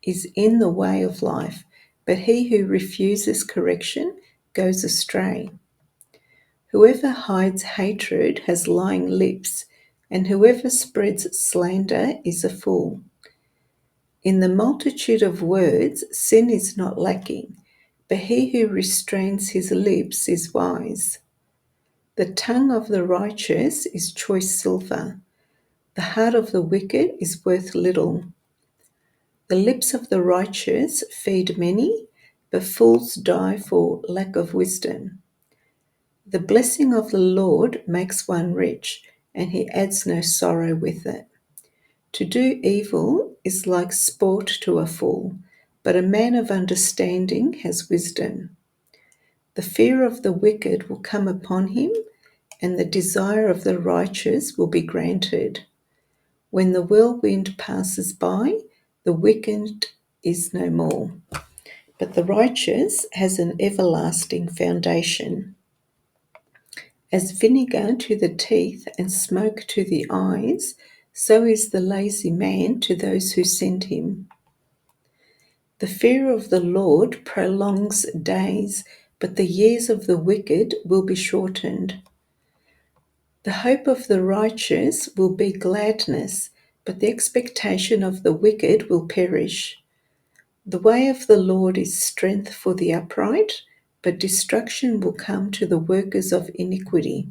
is in the way of life, but he who refuses correction goes astray. Whoever hides hatred has lying lips, and whoever spreads slander is a fool. In the multitude of words, sin is not lacking, but he who restrains his lips is wise. The tongue of the righteous is choice silver. The heart of the wicked is worth little. The lips of the righteous feed many, but fools die for lack of wisdom. The blessing of the Lord makes one rich, and he adds no sorrow with it. To do evil is like sport to a fool, but a man of understanding has wisdom. The fear of the wicked will come upon him, and the desire of the righteous will be granted. When the whirlwind passes by, the wicked is no more, but the righteous has an everlasting foundation. As vinegar to the teeth and smoke to the eyes, so is the lazy man to those who send him. The fear of the Lord prolongs days, but the years of the wicked will be shortened. The hope of the righteous will be gladness, but the expectation of the wicked will perish. The way of the Lord is strength for the upright, but destruction will come to the workers of iniquity.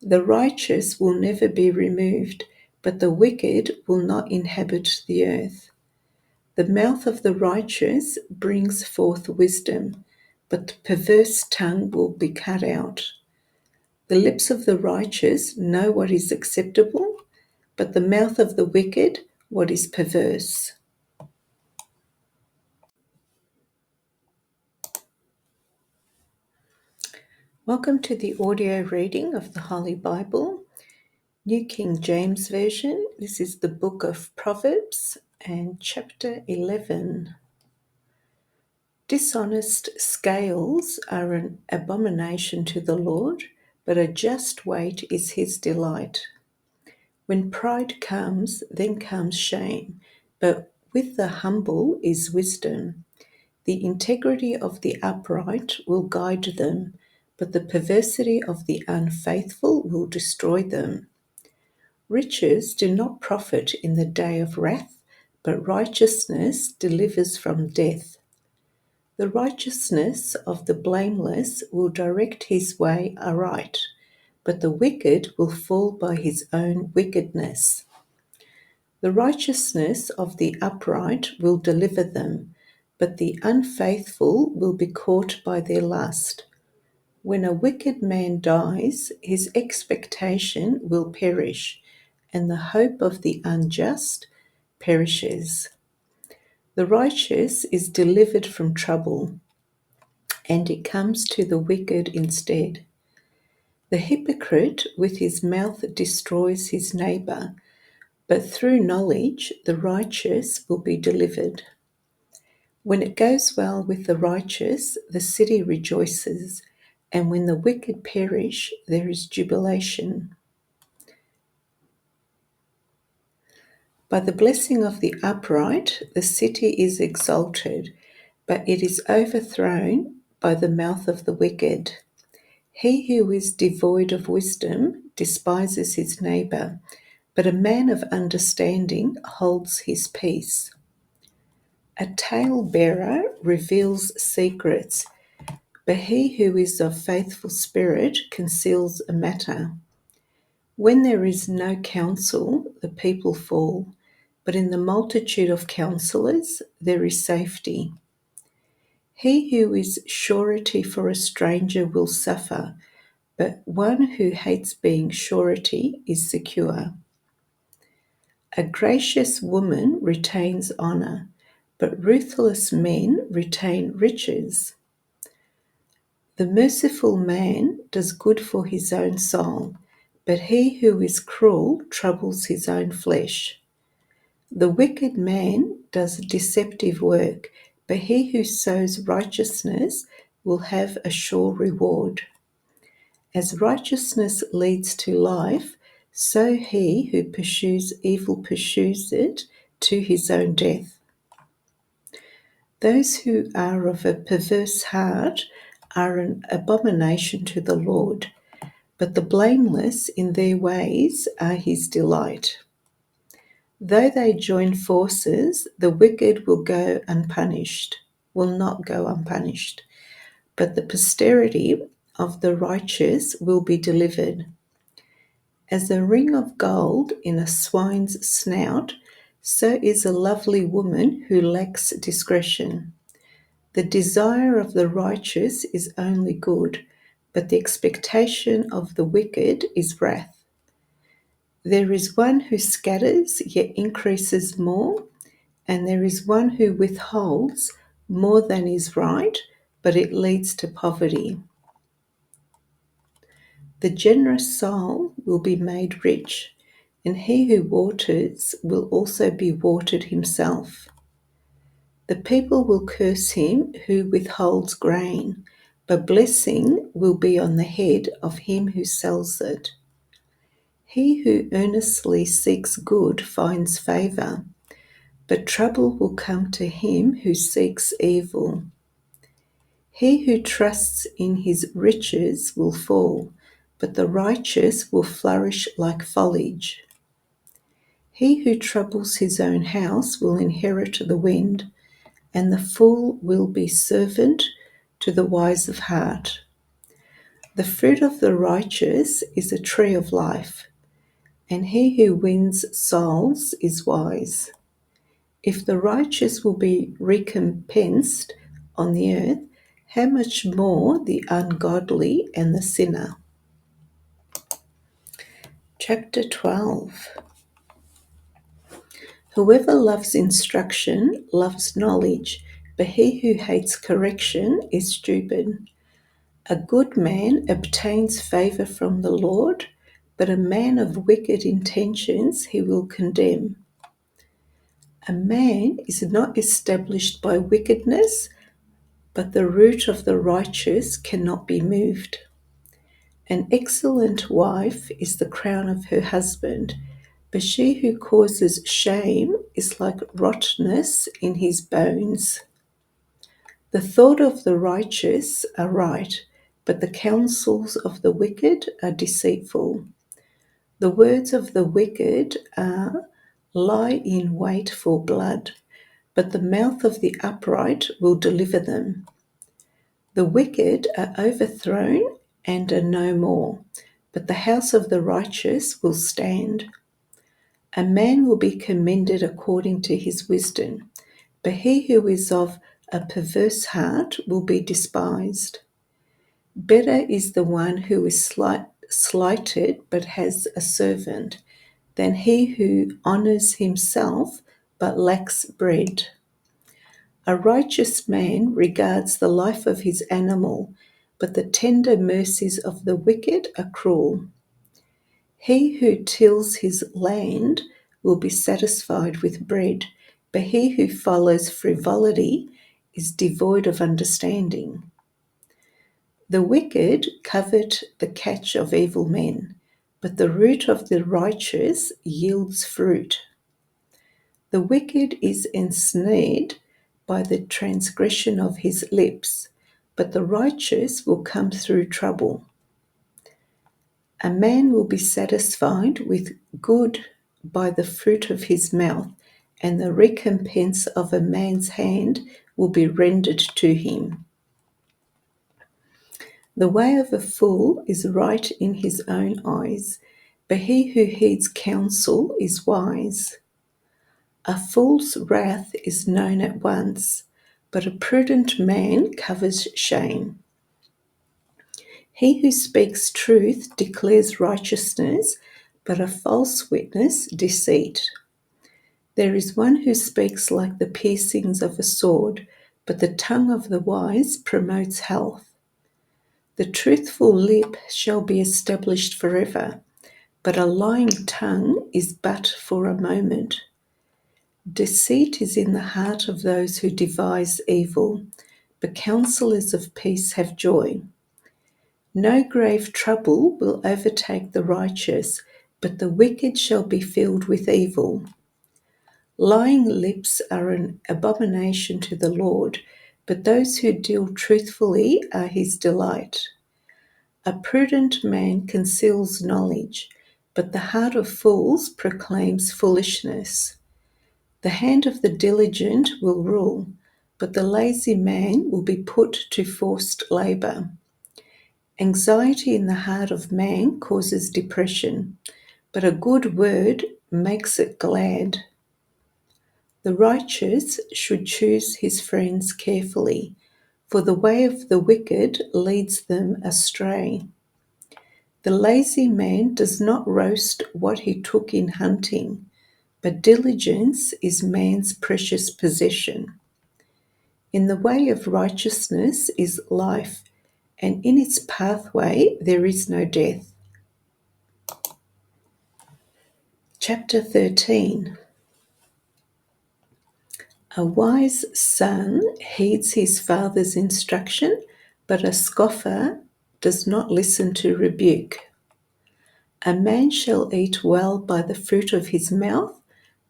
The righteous will never be removed, but the wicked will not inhabit the earth. The mouth of the righteous brings forth wisdom, but the perverse tongue will be cut out. The lips of the righteous know what is acceptable, but the mouth of the wicked what is perverse. Welcome to the audio reading of the Holy Bible, New King James Version. This is the book of Proverbs and chapter 11. Dishonest scales are an abomination to the Lord, but a just weight is his delight. When pride comes, then comes shame, but with the humble is wisdom. The integrity of the upright will guide them, but the perversity of the unfaithful will destroy them. Riches do not profit in the day of wrath, but righteousness delivers from death. The righteousness of the blameless will direct his way aright, but the wicked will fall by his own wickedness. The righteousness of the upright will deliver them, but the unfaithful will be caught by their lust. When a wicked man dies, his expectation will perish, and the hope of the unjust perishes. The righteous is delivered from trouble, and it comes to the wicked instead. The hypocrite with his mouth destroys his neighbor, but through knowledge the righteous will be delivered. When it goes well with the righteous, the city rejoices, and when the wicked perish, there is jubilation. By the blessing of the upright, the city is exalted, but it is overthrown by the mouth of the wicked. He who is devoid of wisdom despises his neighbor, but a man of understanding holds his peace. A tale-bearer reveals secrets, but he who is of faithful spirit conceals a matter. When there is no counsel, the people fall, but in the multitude of counselors there is safety. He who is surety for a stranger will suffer, but one who hates being surety is secure. A gracious woman retains honor, but ruthless men retain riches. The merciful man does good for his own soul, but he who is cruel troubles his own flesh. The wicked man does deceptive work, but he who sows righteousness will have a sure reward. As righteousness leads to life, so he who pursues evil pursues it to his own death. Those who are of a perverse heart are an abomination to the Lord, but the blameless in their ways are his delight. Though they join forces, the wicked will not go unpunished, but the posterity of the righteous will be delivered. As a ring of gold in a swine's snout, so is a lovely woman who lacks discretion. The desire of the righteous is only good, but the expectation of the wicked is wrath. There is one who scatters, yet increases more, and there is one who withholds more than is right, but it leads to poverty. The generous soul will be made rich, and he who waters will also be watered himself. The people will curse him who withholds grain, but blessing will be on the head of him who sells it. He who earnestly seeks good finds favor, but trouble will come to him who seeks evil. He who trusts in his riches will fall, but the righteous will flourish like foliage. He who troubles his own house will inherit the wind, and the fool will be servant to the wise of heart. The fruit of the righteous is a tree of life, and he who wins souls is wise. If the righteous will be recompensed on the earth, how much more the ungodly and the sinner? Chapter 12. Whoever loves instruction loves knowledge, but he who hates correction is stupid. A good man obtains favor from the Lord, but a man of wicked intentions he will condemn. A man is not established by wickedness, but the root of the righteous cannot be moved. An excellent wife is the crown of her husband, but she who causes shame is like rottenness in his bones. The thoughts of the righteous are right, but the counsels of the wicked are deceitful. The words of the wicked lie in wait for blood, but the mouth of the upright will deliver them. The wicked are overthrown and are no more, but the house of the righteous will stand. A man will be commended according to his wisdom, but he who is of a perverse heart will be despised. Better is the one who is slighted but has a servant, than he who honors himself but lacks bread. A righteous man regards the life of his animal, but the tender mercies of the wicked are cruel. He who tills his land will be satisfied with bread, but he who follows frivolity is devoid of understanding. The wicked covet the catch of evil men, but the root of the righteous yields fruit. The wicked is ensnared by the transgression of his lips, but the righteous will come through trouble. A man will be satisfied with good by the fruit of his mouth, and the recompense of a man's hand will be rendered to him. The way of a fool is right in his own eyes, but he who heeds counsel is wise. A fool's wrath is known at once, but a prudent man covers shame. He who speaks truth declares righteousness, but a false witness deceit. There is one who speaks like the piercings of a sword, but the tongue of the wise promotes health. The truthful lip shall be established forever, but a lying tongue is but for a moment. Deceit is in the heart of those who devise evil, but counselors of peace have joy. No grave trouble will overtake the righteous, but the wicked shall be filled with evil. Lying lips are an abomination to the Lord, but those who deal truthfully are his delight. A prudent man conceals knowledge, but the heart of fools proclaims foolishness. The hand of the diligent will rule, but the lazy man will be put to forced labor. Anxiety in the heart of man causes depression, but a good word makes it glad. The righteous should choose his friends carefully, for the way of the wicked leads them astray. The lazy man does not roast what he took in hunting, but diligence is man's precious possession. In the way of righteousness is life, and in its pathway there is no death. Chapter 13. A wise son heeds his father's instruction, but a scoffer does not listen to rebuke. A man shall eat well by the fruit of his mouth,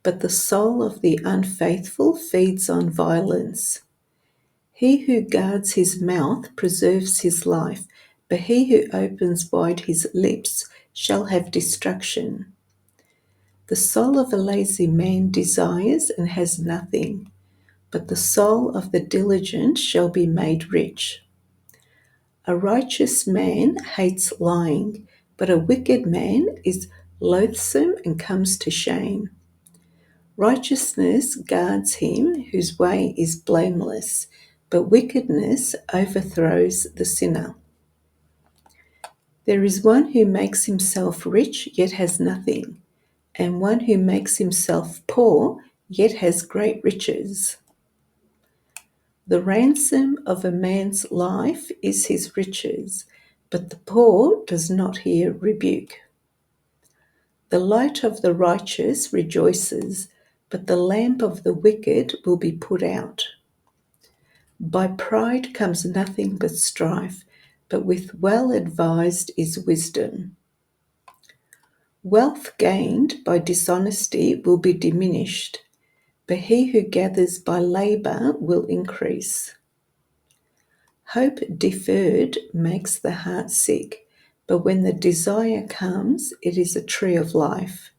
but the soul of the unfaithful feeds on violence. He who guards his mouth preserves his life, but he who opens wide his lips shall have destruction. The soul of a lazy man desires and has nothing, but the soul of the diligent shall be made rich. A righteous man hates lying, but a wicked man is loathsome and comes to shame. Righteousness guards him whose way is blameless, but wickedness overthrows the sinner. There is one who makes himself rich yet has nothing, and one who makes himself poor yet has great riches. The ransom of a man's life is his riches, but the poor does not hear rebuke. The light of the righteous rejoices, but the lamp of the wicked will be put out. By pride comes nothing but strife, but with well-advised is wisdom. Wealth gained by dishonesty will be diminished, but he who gathers by labor will increase. Hope deferred makes the heart sick, but when the desire comes, it is a tree of life.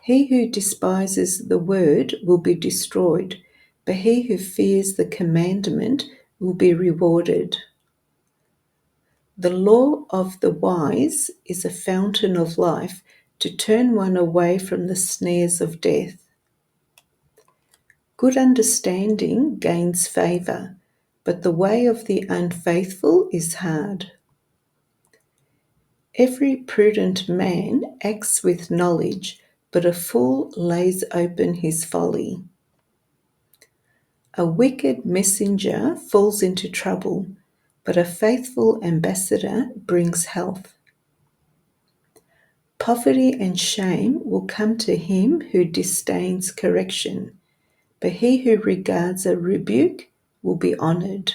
He who despises the word will be destroyed, but he who fears the commandment will be rewarded. The law of the wise is a fountain of life to turn one away from the snares of death. Good understanding gains favor, but the way of the unfaithful is hard. Every prudent man acts with knowledge, but a fool lays open his folly. A wicked messenger falls into trouble, but a faithful ambassador brings health. Poverty and shame will come to him who disdains correction, but he who regards a rebuke will be honored.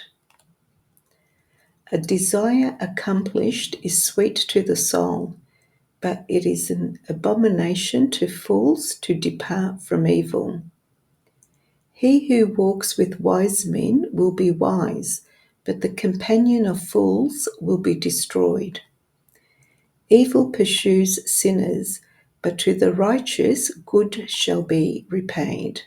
A desire accomplished is sweet to the soul, but it is an abomination to fools to depart from evil. He who walks with wise men will be wise, but the companion of fools will be destroyed. Evil pursues sinners, but to the righteous good shall be repaid.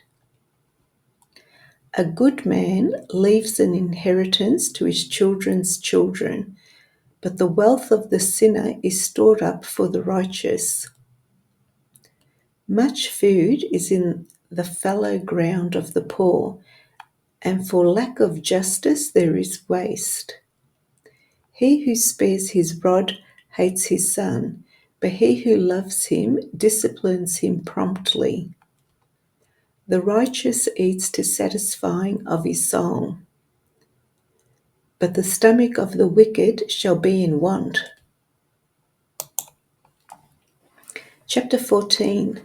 A good man leaves an inheritance to his children's children, but the wealth of the sinner is stored up for the righteous. Much food is in the fallow ground of the poor, and for lack of justice there is waste. He who spares his rod hates his son, but he who loves him disciplines him promptly. The righteous eats to satisfying of his soul, but the stomach of the wicked shall be in want. Chapter 14.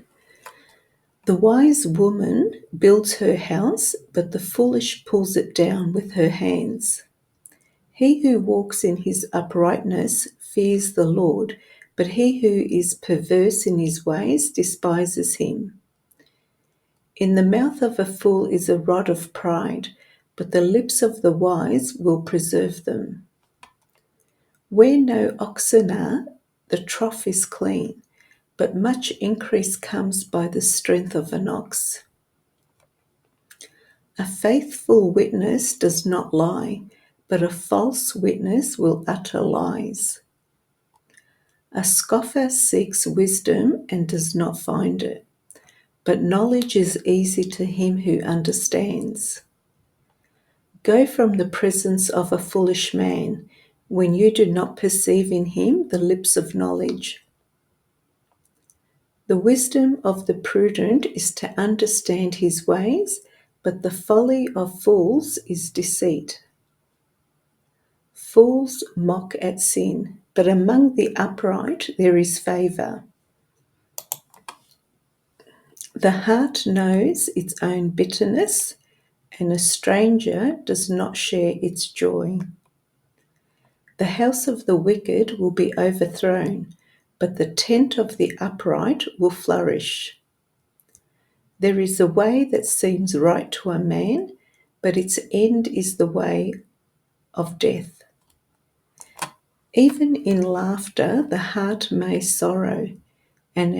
The wise woman builds her house, but the foolish pulls it down with her hands. He who walks in his uprightness fears the Lord, but he who is perverse in his ways despises him. In the mouth of a fool is a rod of pride, but the lips of the wise will preserve them. Where no oxen are, the trough is clean, but much increase comes by the strength of an ox. A faithful witness does not lie, but a false witness will utter lies. A scoffer seeks wisdom and does not find it, but knowledge is easy to him who understands. Go from the presence of a foolish man, when you do not perceive in him the lips of knowledge. The wisdom of the prudent is to understand his ways, but the folly of fools is deceit. Fools mock at sin, but among the upright there is favor. The heart knows its own bitterness, and a stranger does not share its joy. The house of the wicked will be overthrown, but the tent of the upright will flourish. There is a way that seems right to a man, but its end is the way of death. Even in laughter the heart may sorrow, and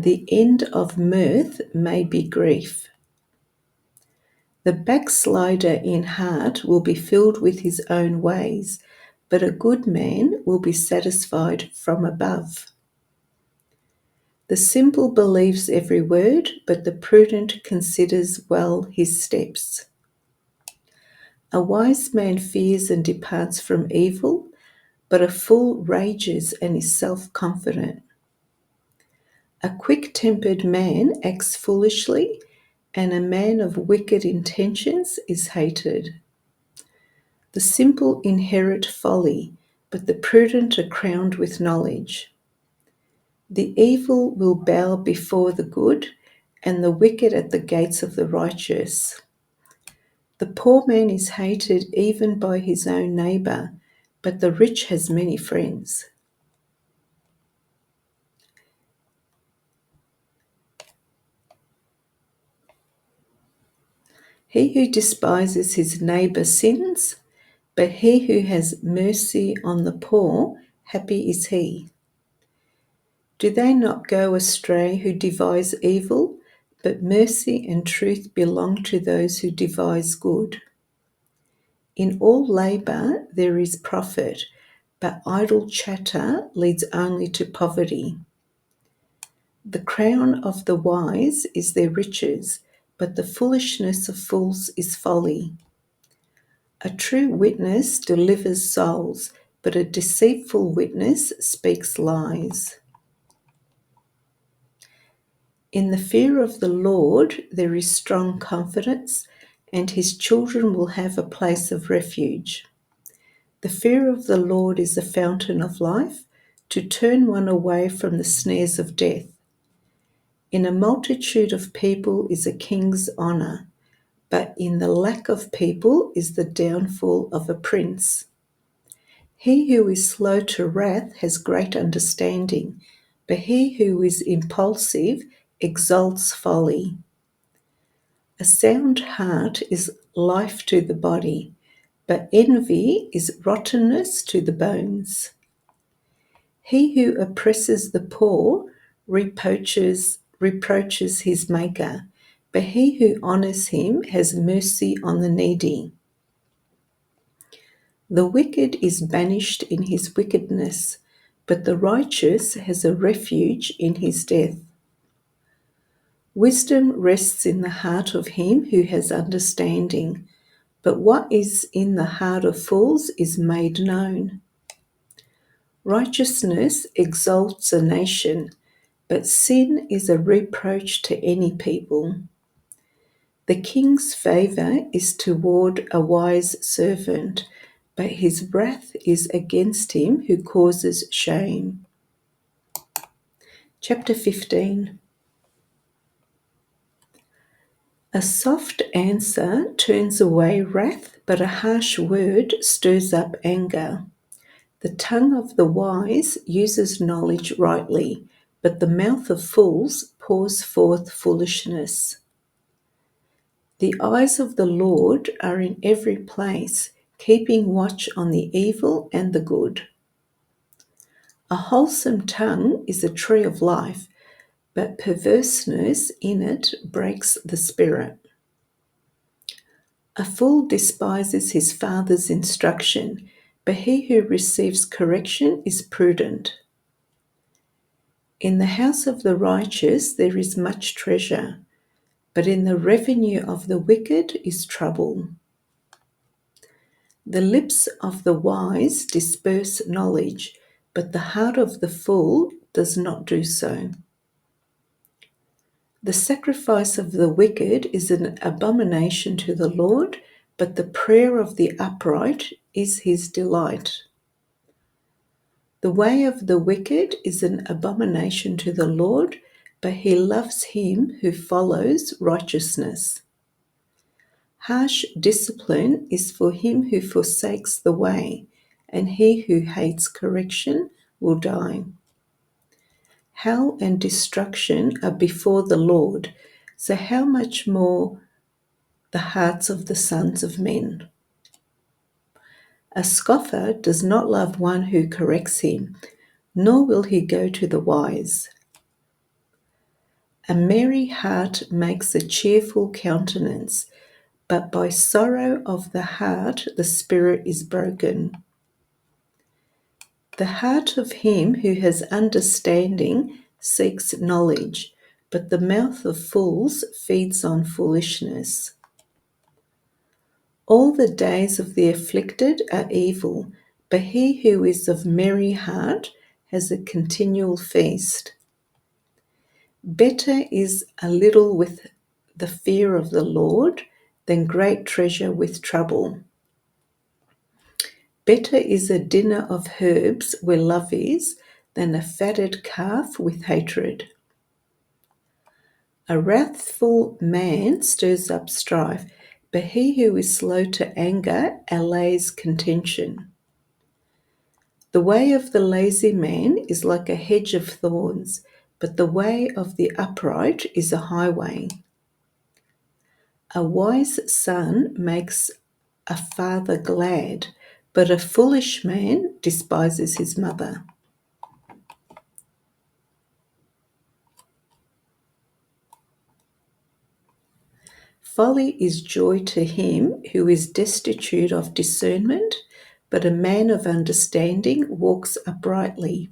the end of mirth may be grief. The backslider in heart will be filled with his own ways, but a good man will be satisfied from above. The simple believes every word, but the prudent considers well his steps. A wise man fears and departs from evil, but a fool rages and is self-confident. A quick-tempered man acts foolishly, and a man of wicked intentions is hated. The simple inherit folly, but the prudent are crowned with knowledge. The evil will bow before the good, and the wicked at the gates of the righteous. The poor man is hated even by his own neighbour, but the rich has many friends. He who despises his neighbour sins, but he who has mercy on the poor, happy is he. Do they not go astray who devise evil? But mercy and truth belong to those who devise good. In all labour there is profit, but idle chatter leads only to poverty. The crown of the wise is their riches, but the foolishness of fools is folly. A true witness delivers souls, but a deceitful witness speaks lies. In the fear of the Lord there is strong confidence, and his children will have a place of refuge. The fear of the Lord is a fountain of life, to turn one away from the snares of death. In a multitude of people is a king's honour, but in the lack of people is the downfall of a prince. He who is slow to wrath has great understanding, but he who is impulsive exalts folly. A sound heart is life to the body, but envy is rottenness to the bones. He who oppresses the poor reproaches his maker, but he who honours him has mercy on the needy. The wicked is banished in his wickedness, but the righteous has a refuge in his death. Wisdom rests in the heart of him who has understanding, but what is in the heart of fools is made known. Righteousness exalts a nation, but sin is a reproach to any people. The king's favour is toward a wise servant, but his wrath is against him who causes shame. Chapter 15. A soft answer turns away wrath, but a harsh word stirs up anger. The tongue of the wise uses knowledge rightly, but the mouth of fools pours forth foolishness. The eyes of the Lord are in every place, keeping watch on the evil and the good. A wholesome tongue is a tree of life, but perverseness in it breaks the spirit. A fool despises his father's instruction, but he who receives correction is prudent. In the house of the righteous there is much treasure, but in the revenue of the wicked is trouble. The lips of the wise disperse knowledge, but the heart of the fool does not do so. The sacrifice of the wicked is an abomination to the Lord, but the prayer of the upright is his delight. The way of the wicked is an abomination to the Lord, but he loves him who follows righteousness. Harsh discipline is for him who forsakes the way, and he who hates correction will die. Hell and destruction are before the Lord, so how much more the hearts of the sons of men? A scoffer does not love one who corrects him, nor will he go to the wise. A merry heart makes a cheerful countenance, but by sorrow of the heart the spirit is broken. The heart of him who has understanding seeks knowledge, but the mouth of fools feeds on foolishness. All the days of the afflicted are evil, but he who is of merry heart has a continual feast. Better is a little with the fear of the Lord than great treasure with trouble. Better is a dinner of herbs where love is than a fatted calf with hatred. A wrathful man stirs up strife, but he who is slow to anger allays contention. The way of the lazy man is like a hedge of thorns, but the way of the upright is a highway. A wise son makes a father glad, but a foolish man despises his mother. Folly is joy to him who is destitute of discernment, but a man of understanding walks uprightly.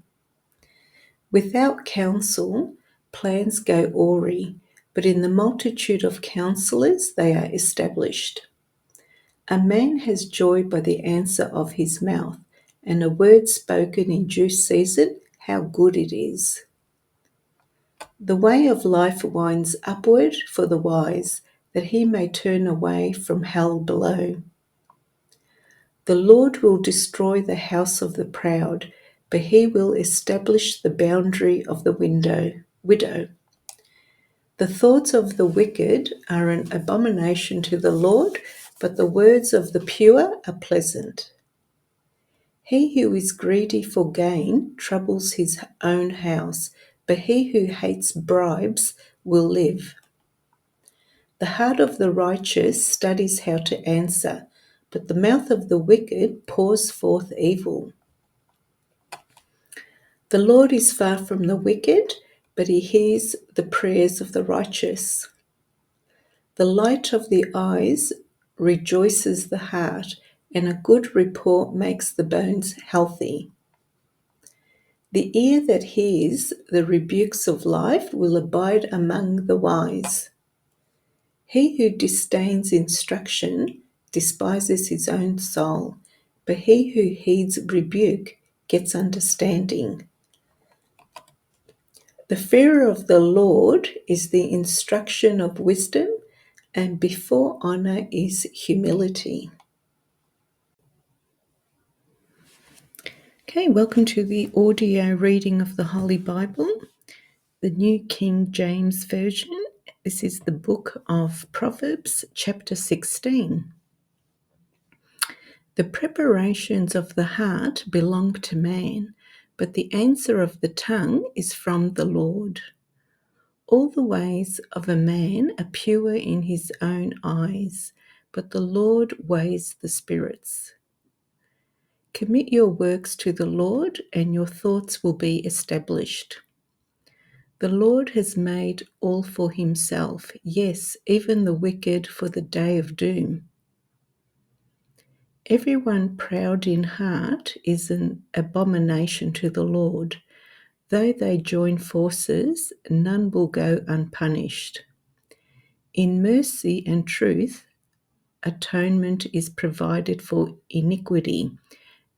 Without counsel, plans go awry, but in the multitude of counselors they are established. A man has joy by the answer of his mouth, and a word spoken in due season, how good it is. The way of life winds upward for the wise, that he may turn away from hell below. The Lord will destroy the house of the proud, but he will establish the boundary of the widow. The thoughts of the wicked are an abomination to the Lord, but the words of the pure are pleasant. He who is greedy for gain troubles his own house, but he who hates bribes will live. The heart of the righteous studies how to answer, but the mouth of the wicked pours forth evil. The Lord is far from the wicked, but he hears the prayers of the righteous. The light of the eyes rejoices the heart, and a good report makes the bones healthy. The ear that hears the rebukes of life will abide among the wise. He who disdains instruction despises his own soul, but he who heeds rebuke gets understanding. The fear of the Lord is the instruction of wisdom, and before honor is humility. Okay, welcome to the audio reading of the Holy Bible, the New King James Version. This is the book of Proverbs, chapter 16. The preparations of the heart belong to man, but the answer of the tongue is from the Lord. All the ways of a man are pure in his own eyes, but the Lord weighs the spirits. Commit your works to the Lord, and your thoughts will be established. The Lord has made all for himself, yes, even the wicked for the day of doom. Everyone proud in heart is an abomination to the Lord. Though they join forces, none will go unpunished. In mercy and truth, atonement is provided for iniquity,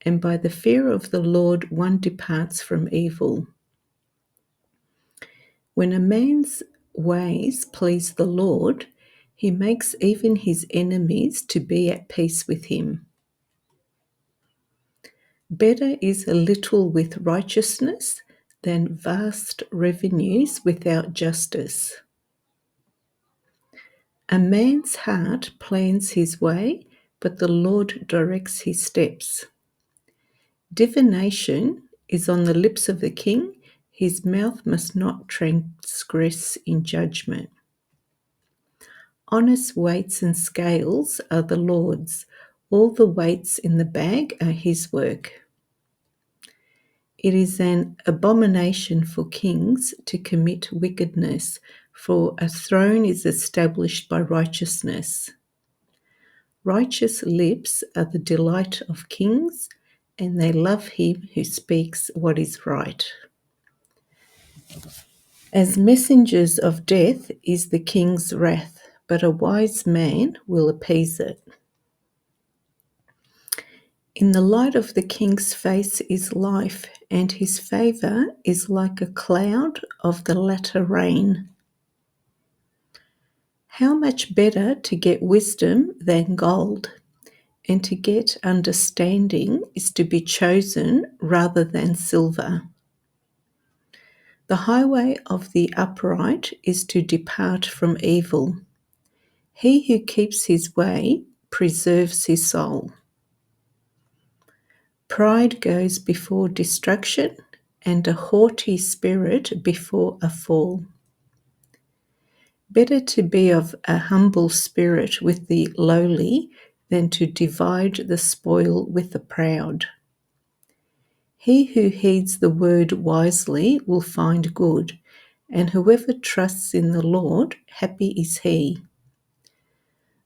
and by the fear of the Lord one departs from evil. When a man's ways please the Lord, he makes even his enemies to be at peace with him. Better is a little with righteousness than vast revenues without justice. A man's heart plans his way, but the Lord directs his steps. Divination is on the lips of the king, his mouth must not transgress in judgment. Honest weights and scales are the Lord's, all the weights in the bag are his work. It is an abomination for kings to commit wickedness, for a throne is established by righteousness. Righteous lips are the delight of kings, and they love him who speaks what is right. As messengers of death is the king's wrath, but a wise man will appease it. In the light of the king's face is life, and his favor is like a cloud of the latter rain. How much better to get wisdom than gold, and to get understanding is to be chosen rather than silver. The highway of the upright is to depart from evil. He who keeps his way preserves his soul. Pride goes before destruction, and a haughty spirit before a fall. Better to be of a humble spirit with the lowly than to divide the spoil with the proud. He who heeds the word wisely will find good, and whoever trusts in the Lord, happy is he.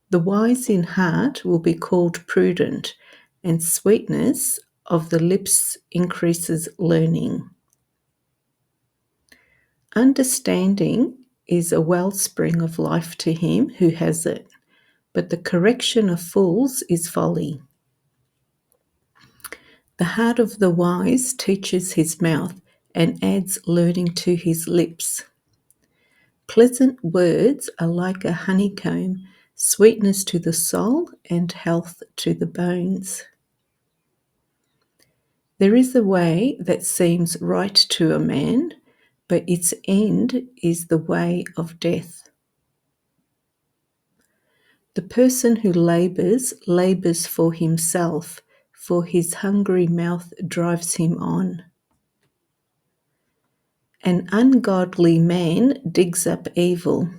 The wise in heart will be called prudent, and sweetness of the lips increases learning. Understanding is a wellspring of life to him who has it, but the correction of fools is folly. The heart of the wise teaches his mouth and adds learning to his lips. Pleasant words are like a honeycomb, sweetness to the soul and health to the bones. There is a way that seems right to a man, but its end is the way of death. The person who labours for himself, for his hungry mouth drives him on. An ungodly man digs up evil,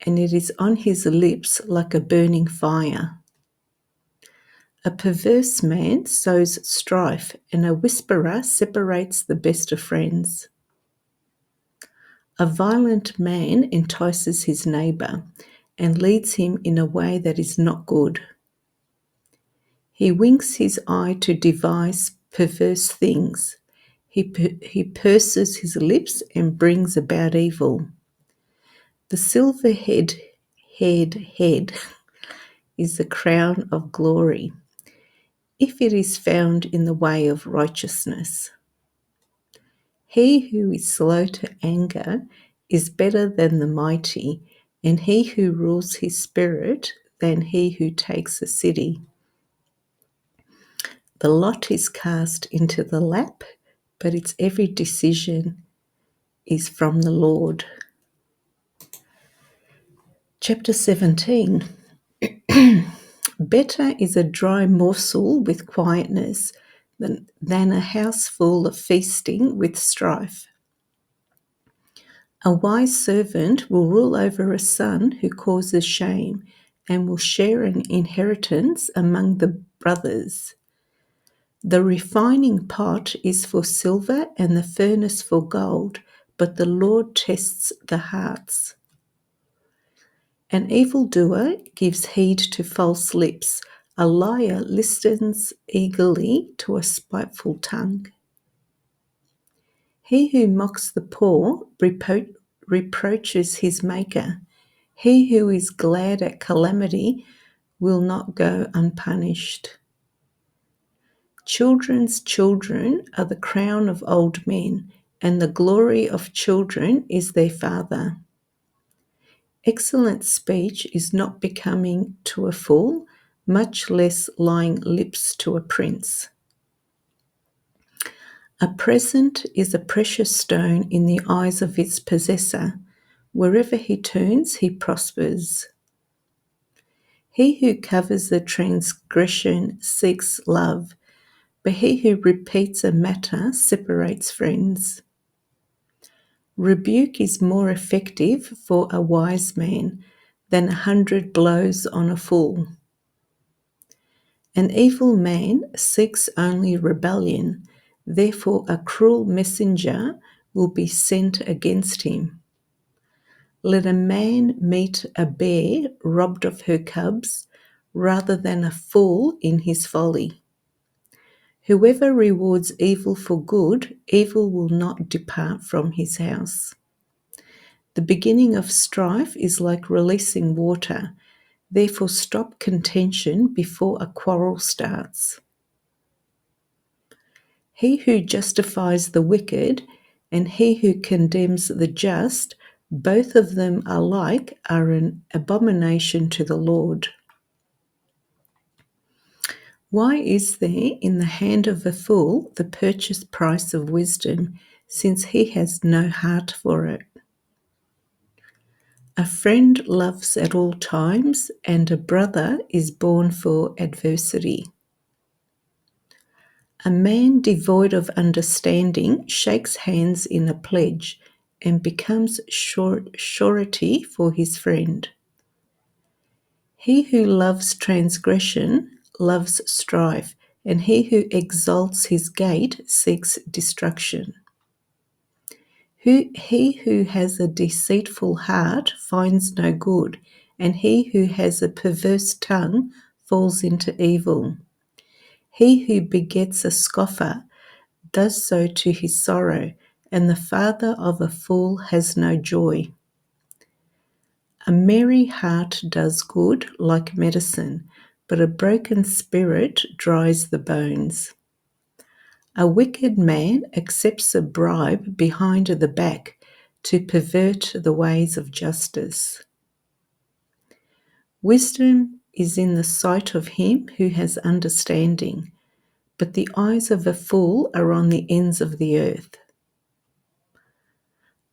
and it is on his lips like a burning fire. A perverse man sows strife, and a whisperer separates the best of friends. A violent man entices his neighbour and leads him in a way that is not good. He winks his eye to devise perverse things. He purses his lips and brings about evil. The silver-haired head is the crown of glory, if it is found in the way of righteousness. He who is slow to anger is better than the mighty, and he who rules his spirit than he who takes a city. The lot is cast into the lap, but its every decision is from the Lord. Chapter 17. Better is a dry morsel with quietness than a house full of feasting with strife. A wise servant will rule over a son who causes shame and will share an inheritance among the brothers. The refining pot is for silver and the furnace for gold, but the Lord tests the hearts. An evildoer gives heed to false lips. A liar listens eagerly to a spiteful tongue. He who mocks the poor reproaches his maker. He who is glad at calamity will not go unpunished. Children's children are the crown of old men, and the glory of children is their father. Excellent speech is not becoming to a fool, much less lying lips to a prince. A present is a precious stone in the eyes of its possessor. Wherever he turns, he prospers. He who covers the transgression seeks love, but he who repeats a matter separates friends. Rebuke is more effective for a wise man than 100 blows on a fool. An evil man seeks only rebellion, therefore a cruel messenger will be sent against him. Let a man meet a bear robbed of her cubs rather than a fool in his folly. Whoever rewards evil for good, evil will not depart from his house. The beginning of strife is like releasing water. Therefore stop contention before a quarrel starts. He who justifies the wicked and he who condemns the just Both of them alike are an abomination to the Lord. Why is there in the hand of a fool the purchase price of wisdom, since he has no heart for it? A friend loves at all times, and a brother is born for adversity. A man devoid of understanding shakes hands in a pledge and becomes surety for his friend. He who loves transgression loves strife, and he who exalts his gate seeks destruction. He who has a deceitful heart finds no good, and he who has a perverse tongue falls into evil. He who begets a scoffer does so to his sorrow, and the father of a fool has no joy. A merry heart does good like medicine, but a broken spirit dries the bones. A wicked man accepts a bribe behind the back to pervert the ways of justice. Wisdom is in the sight of him who has understanding, but the eyes of a fool are on the ends of the earth.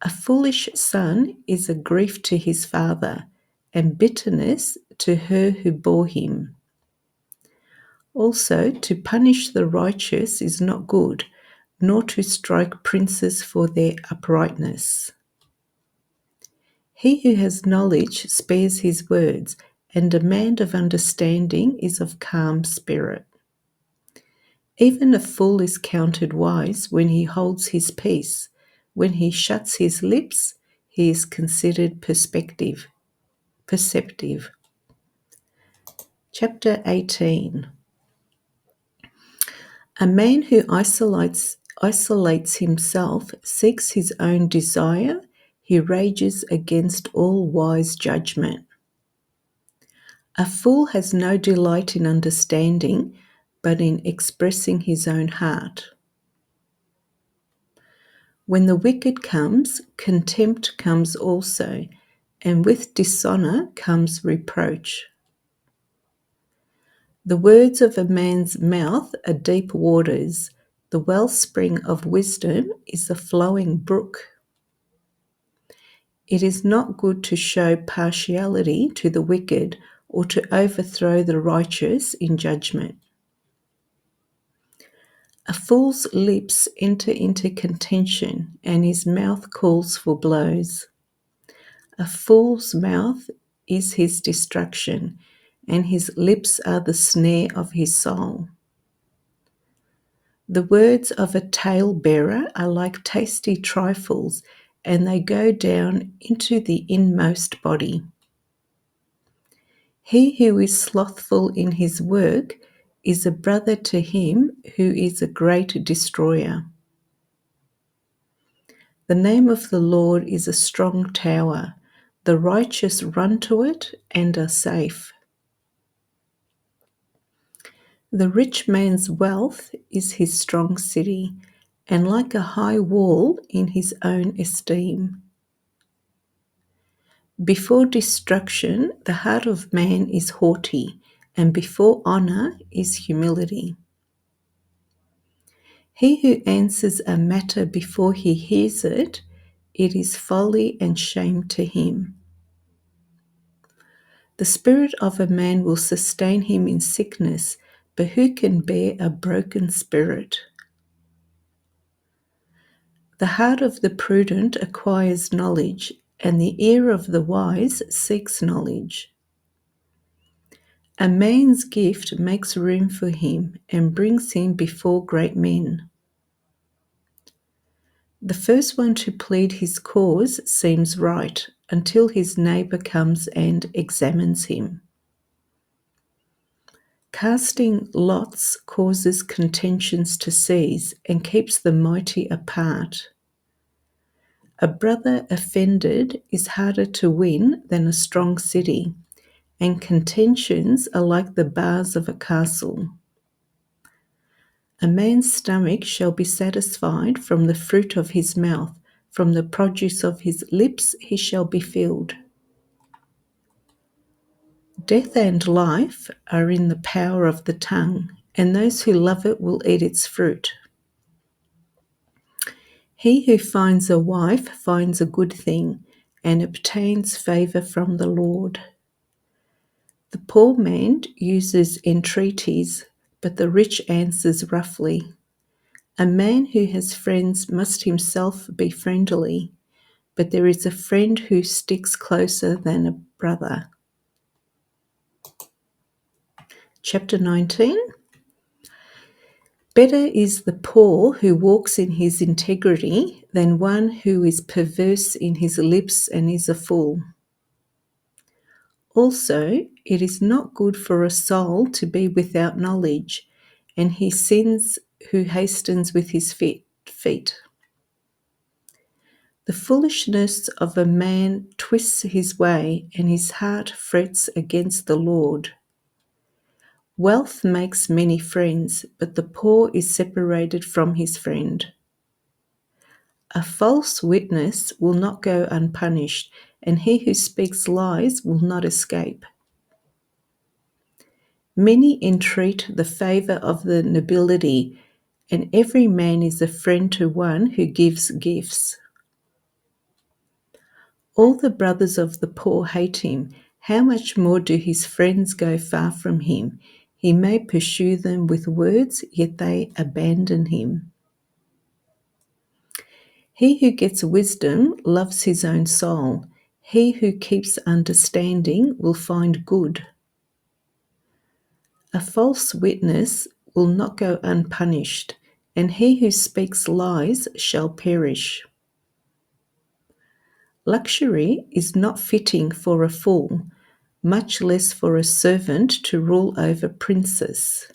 A foolish son is a grief to his father, and bitterness to her who bore him. Also, to punish the righteous is not good, nor to strike princes for their uprightness. He who has knowledge spares his words, and a man of understanding is of calm spirit. Even a fool is counted wise when he holds his peace. When he shuts his lips, he is considered perceptive. Chapter 18. A man who isolates himself seeks his own desire. He rages against all wise judgment. A fool has no delight in understanding, but in expressing his own heart. When the wicked comes, contempt comes also, and with dishonor comes reproach. The words of a man's mouth are deep waters. The wellspring of wisdom is a flowing brook. It is not good to show partiality to the wicked or to overthrow the righteous in judgment. A fool's lips enter into contention, and his mouth calls for blows. A fool's mouth is his destruction, and his lips are the snare of his soul. The words of a tale-bearer are like tasty trifles, and they go down into the inmost body. He who is slothful in his work is a brother to him who is a great destroyer. The name of the Lord is a strong tower. The righteous run to it and are safe. The rich man's wealth is his strong city, and like a high wall in his own esteem. Before destruction, the heart of man is haughty, and before honor is humility. He who answers a matter before he hears it, it is folly and shame to him. The spirit of a man will sustain him in sickness, but who can bear a broken spirit? The heart of the prudent acquires knowledge, and the ear of the wise seeks knowledge. A man's gift makes room for him and brings him before great men. The first one to plead his cause seems right until his neighbor comes and examines him. Casting lots causes contentions to cease and keeps the mighty apart. A brother offended is harder to win than a strong city, and contentions are like the bars of a castle. A man's stomach shall be satisfied from the fruit of his mouth, From the produce of his lips he shall be filled. Death and life are in the power of the tongue, and those who love it will eat its fruit. He who finds a wife finds a good thing and obtains favor from the Lord. The poor man uses entreaties, but the rich answers roughly. A man who has friends must himself be friendly, but there is a friend who sticks closer than a brother. Chapter 19. Better is the poor who walks in his integrity than one who is perverse in his lips and is a fool. Also, it is not good for a soul to be without knowledge, and he sins who hastens with his feet. The foolishness of a man twists his way, and his heart frets against the Lord. Wealth makes many friends, but the poor is separated from his friend. A false witness will not go unpunished, and he who speaks lies will not escape. Many entreat the favor of the nobility, and every man is a friend to one who gives gifts. All the brothers of the poor hate him. How much more do his friends go far from him? He may pursue them with words, yet they abandon him. He who gets wisdom loves his own soul. He who keeps understanding will find good. A false witness will not go unpunished, and he who speaks lies shall perish. Luxury is not fitting for a fool, much less for a servant to rule over princes.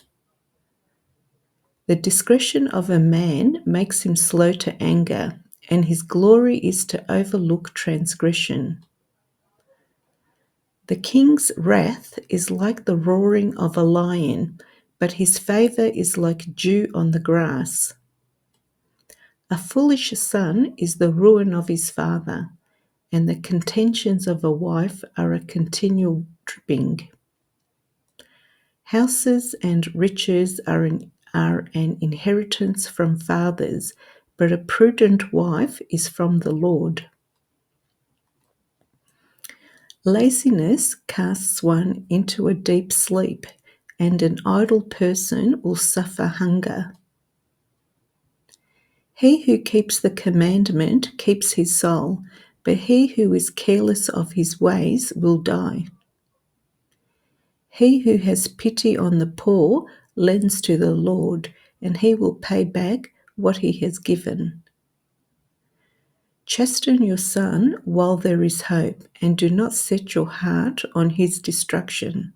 The discretion of a man makes him slow to anger, and his glory is to overlook transgression. The king's wrath is like the roaring of a lion, but his favor is like dew on the grass. A foolish son is the ruin of his father, and the contentions of a wife are a continual dripping. Houses and riches are an inheritance from fathers, but a prudent wife is from the Lord. Laziness casts one into a deep sleep, and an idle person will suffer hunger. He who keeps the commandment keeps his soul, but he who is careless of his ways will die. He who has pity on the poor lends to the Lord, and he will pay back what he has given. Chasten your son while there is hope, and do not set your heart on his destruction.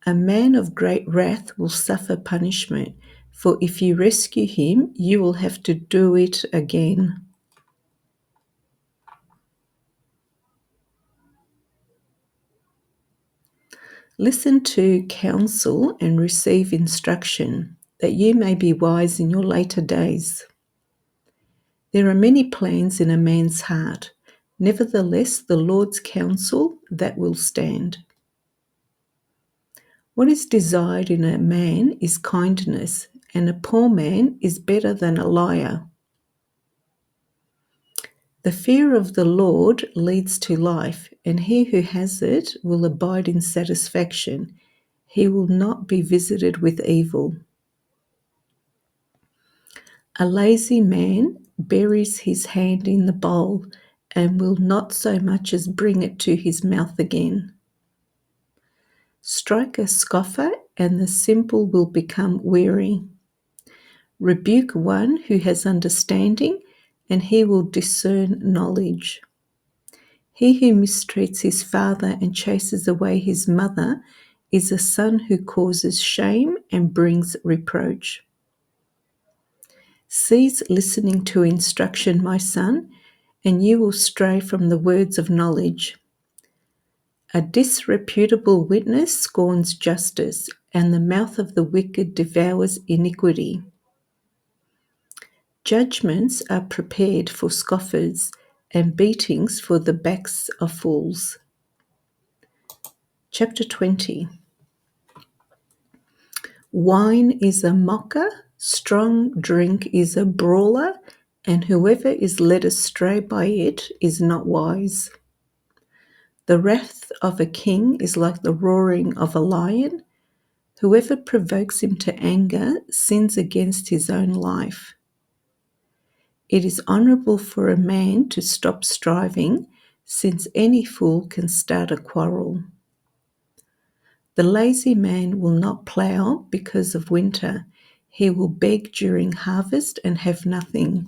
A man of great wrath will suffer punishment, for if you rescue him, you will have to do it again. Listen to counsel and receive instruction, that you may be wise in your later days. There are many plans in a man's heart. Nevertheless, the Lord's counsel, that will stand. What is desired in a man is kindness, and a poor man is better than a liar. The fear of the Lord leads to life, and he who has it will abide in satisfaction. He will not be visited with evil. A lazy man buries his hand in the bowl and will not so much as bring it to his mouth again. Strike a scoffer, and the simple will become weary. Rebuke one who has understanding, and he will discern knowledge. He who mistreats his father and chases away his mother is a son who causes shame and brings reproach. Cease listening to instruction, my son, and you will stray from the words of knowledge. A disreputable witness scorns justice, and the mouth of the wicked devours iniquity. Judgments are prepared for scoffers, and beatings for the backs of fools. Chapter 20. Wine is a mocker, strong drink is a brawler, and whoever is led astray by it is not wise. The wrath of a king is like the roaring of a lion. Whoever provokes him to anger sins against his own life. It is honourable for a man to stop striving, since any fool can start a quarrel. The lazy man will not plough because of winter. He will beg during harvest and have nothing.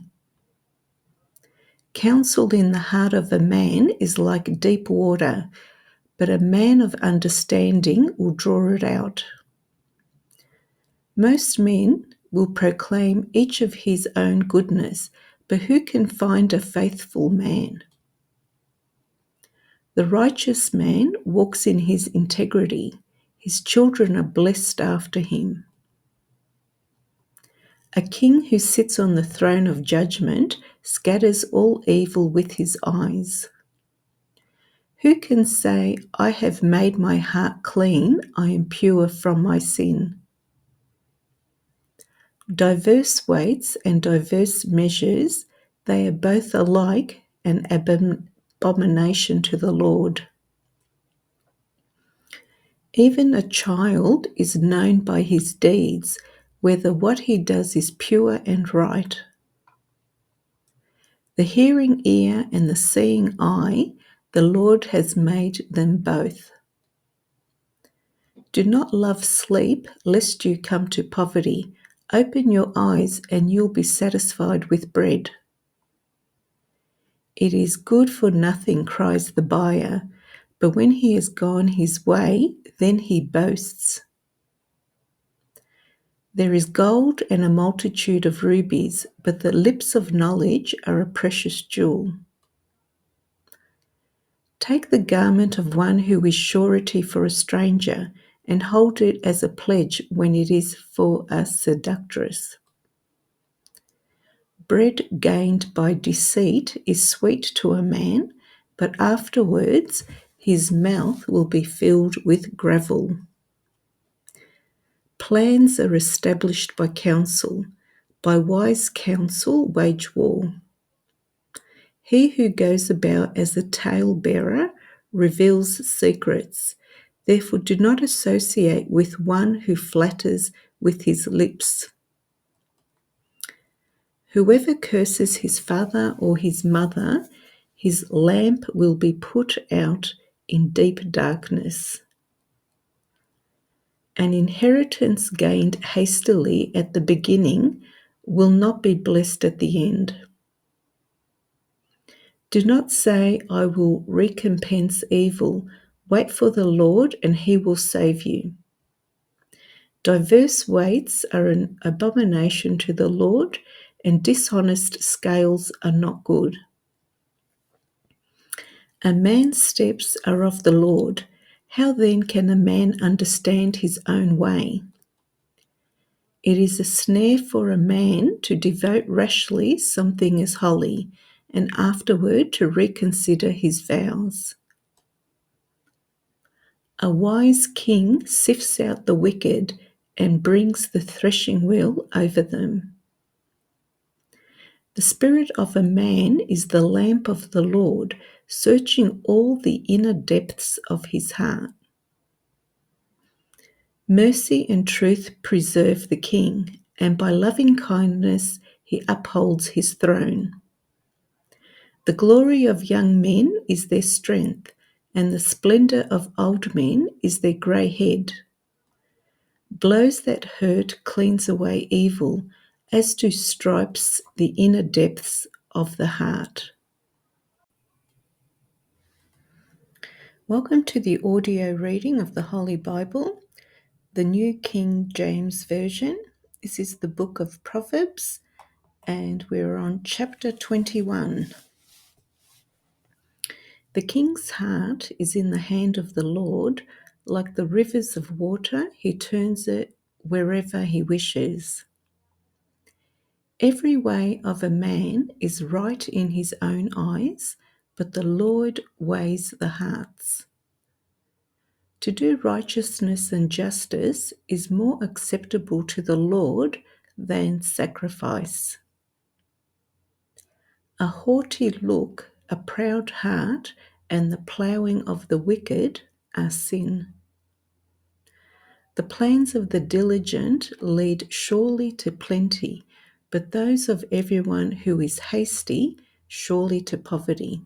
Counsel in the heart of a man is like deep water, but a man of understanding will draw it out. Most men will proclaim each of his own goodness, but who can find a faithful man? The righteous man walks in his integrity. His children are blessed after him. A king who sits on the throne of judgment scatters all evil with his eyes. Who can say, I have made my heart clean, I am pure from my sin? Diverse weights and diverse measures, they are both alike an abomination to the Lord. Even a child is known by his deeds, whether what he does is pure and right. The hearing ear and the seeing eye, the Lord has made them both. Do not love sleep, lest you come to poverty. Open your eyes, and you'll be satisfied with bread. It is good for nothing, cries the buyer, but when he has gone his way, then he boasts. There is gold and a multitude of rubies, but the lips of knowledge are a precious jewel. Take the garment of one who is surety for a stranger, and hold it as a pledge when it is for a seductress. Bread gained by deceit is sweet to a man, but afterwards his mouth will be filled with gravel. Plans are established by counsel. By wise counsel wage war. He who goes about as a talebearer reveals secrets. Therefore do not associate with one who flatters with his lips. Whoever curses his father or his mother, his lamp will be put out in deep darkness. An inheritance gained hastily at the beginning will not be blessed at the end. Do not say, I will recompense evil. Wait for the Lord, and he will save you. Diverse weights are an abomination to the Lord, and dishonest scales are not good. A man's steps are of the Lord. How then can a man understand his own way? It is a snare for a man to devote rashly something as holy, and afterward to reconsider his vows. A wise king sifts out the wicked and brings the threshing wheel over them. The spirit of a man is the lamp of the Lord, searching all the inner depths of his heart. Mercy and truth preserve the king, and by loving kindness he upholds his throne. The glory of young men is their strength, and the splendour of old men is their grey head. Blows that hurt cleanse away evil, as do stripes the inner depths of the heart. Welcome to the audio reading of the Holy Bible, the New King James Version. This is the book of Proverbs, and we're on chapter 21. The king's heart is in the hand of the Lord, like the rivers of water, he turns it wherever he wishes. Every way of a man is right in his own eyes, but the Lord weighs the hearts. To do righteousness and justice is more acceptable to the Lord than sacrifice. A haughty look, a proud heart, and the ploughing of the wicked are sin. The plans of the diligent lead surely to plenty, but those of everyone who is hasty surely to poverty.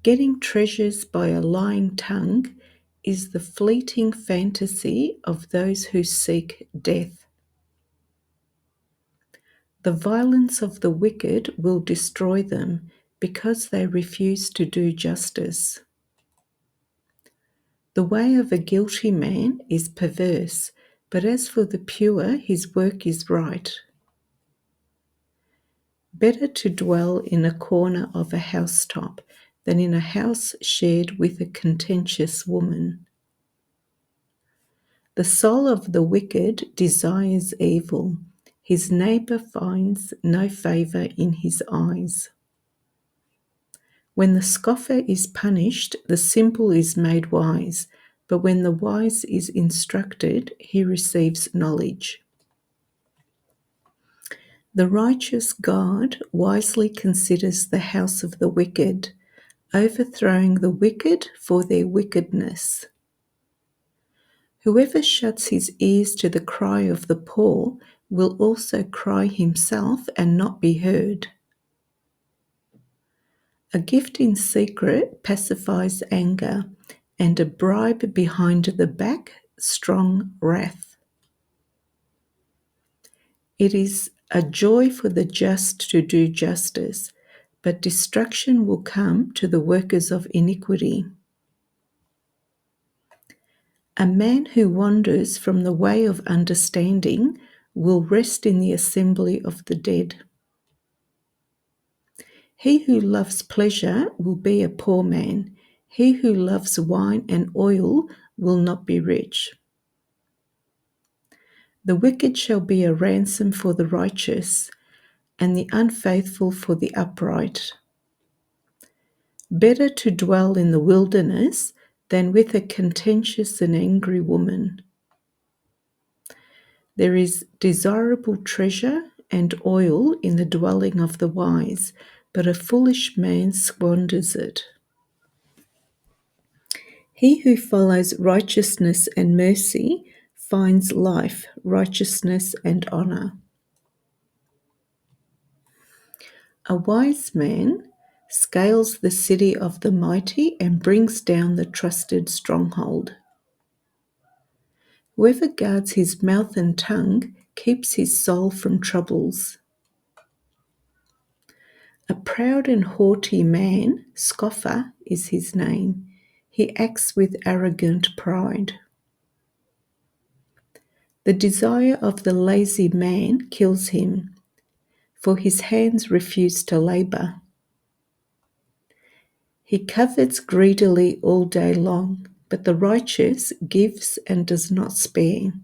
Getting treasures by a lying tongue is the fleeting fantasy of those who seek death. The violence of the wicked will destroy them because they refuse to do justice. The way of a guilty man is perverse, but as for the pure, his work is right. Better to dwell in a corner of a housetop than in a house shared with a contentious woman. The soul of the wicked desires evil. His neighbor finds no favor in his eyes. When the scoffer is punished, the simple is made wise, but when the wise is instructed, he receives knowledge. The righteous God wisely considers the house of the wicked, overthrowing the wicked for their wickedness. Whoever shuts his ears to the cry of the poor will also cry himself and not be heard. A gift in secret pacifies anger, and a bribe behind the back, strong wrath. It is a joy for the just to do justice, but destruction will come to the workers of iniquity. A man who wanders from the way of understanding will rest in the assembly of the dead. He who loves pleasure will be a poor man. He who loves wine and oil will not be rich. The wicked shall be a ransom for the righteous, and the unfaithful for the upright. Better to dwell in the wilderness than with a contentious and angry woman. There is desirable treasure and oil in the dwelling of the wise, but a foolish man squanders it. He who follows righteousness and mercy finds life, righteousness, and honor. A wise man scales the city of the mighty and brings down the trusted stronghold. Whoever guards his mouth and tongue keeps his soul from troubles. A proud and haughty man, scoffer is his name. He acts with arrogant pride. The desire of the lazy man kills him, for his hands refuse to labor. He covets greedily all day long, but the righteous gives and does not spare.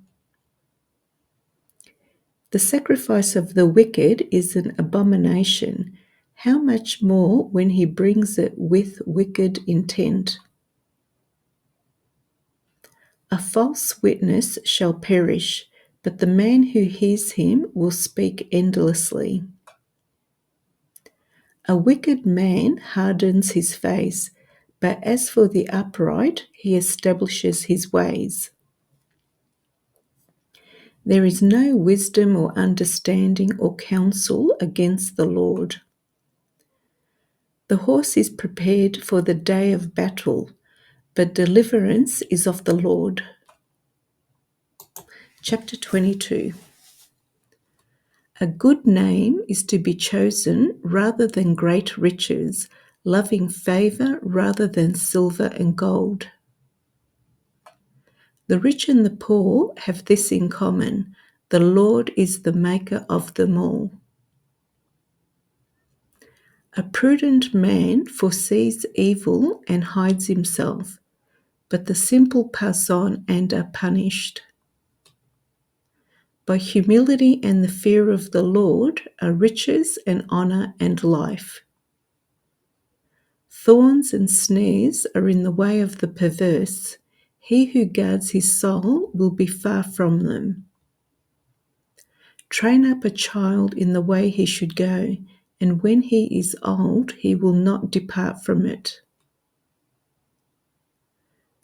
The sacrifice of the wicked is an abomination. How much more when he brings it with wicked intent? A false witness shall perish, but the man who hears him will speak endlessly. A wicked man hardens his face, but as for the upright, he establishes his ways. There is no wisdom or understanding or counsel against the Lord. The horse is prepared for the day of battle, but deliverance is of the Lord. Chapter 22. A good name is to be chosen rather than great riches, loving favor rather than silver and gold. The rich and the poor have this in common: the Lord is the maker of them all. A prudent man foresees evil and hides himself, but the simple pass on and are punished. By humility and the fear of the Lord are riches and honor and life. Thorns and snares are in the way of the perverse. He who guards his soul will be far from them. Train up a child in the way he should go, and when he is old, he will not depart from it.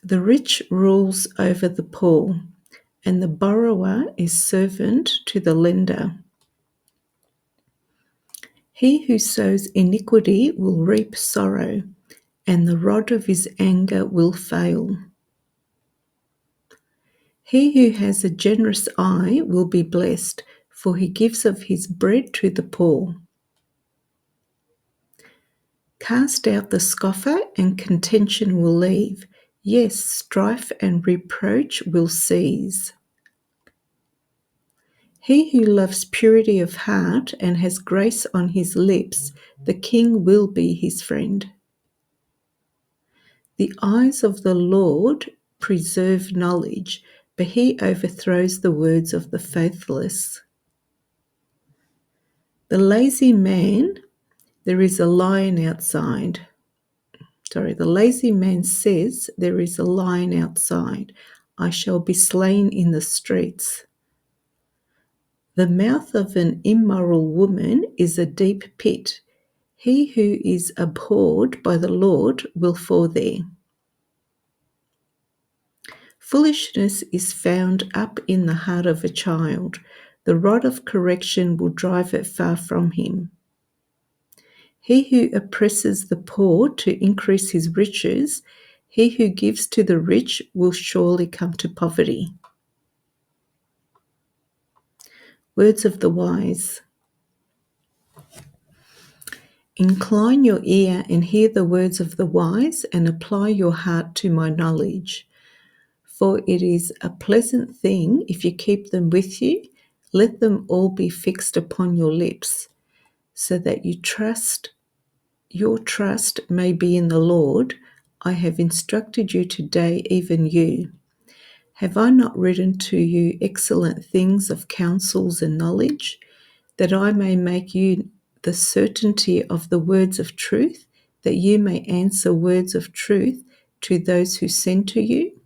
The rich rules over the poor, and the borrower is servant to the lender. He who sows iniquity will reap sorrow, and the rod of his anger will fail. He who has a generous eye will be blessed, for he gives of his bread to the poor. Cast out the scoffer, and contention will leave. Yes, strife and reproach will cease. He who loves purity of heart and has grace on his lips, the king will be his friend. The eyes of the Lord preserve knowledge, but he overthrows the words of the faithless. The lazy man, there is a lion outside. The lazy man says, there is a lion outside. I shall be slain in the streets. The mouth of an immoral woman is a deep pit. He who is abhorred by the Lord will fall there. Foolishness is found up in the heart of a child. The rod of correction will drive it far from him. He who oppresses the poor to increase his riches, he who gives to the rich will surely come to poverty. Words of the wise. Incline your ear and hear the words of the wise, and apply your heart to my knowledge. For it is a pleasant thing if you keep them with you. Let them all be fixed upon your lips, so that your trust may be in the Lord. I have instructed you today, even you. Have I not written to you excellent things of counsels and knowledge, that I may make you the certainty of the words of truth, that you may answer words of truth to those who send to you?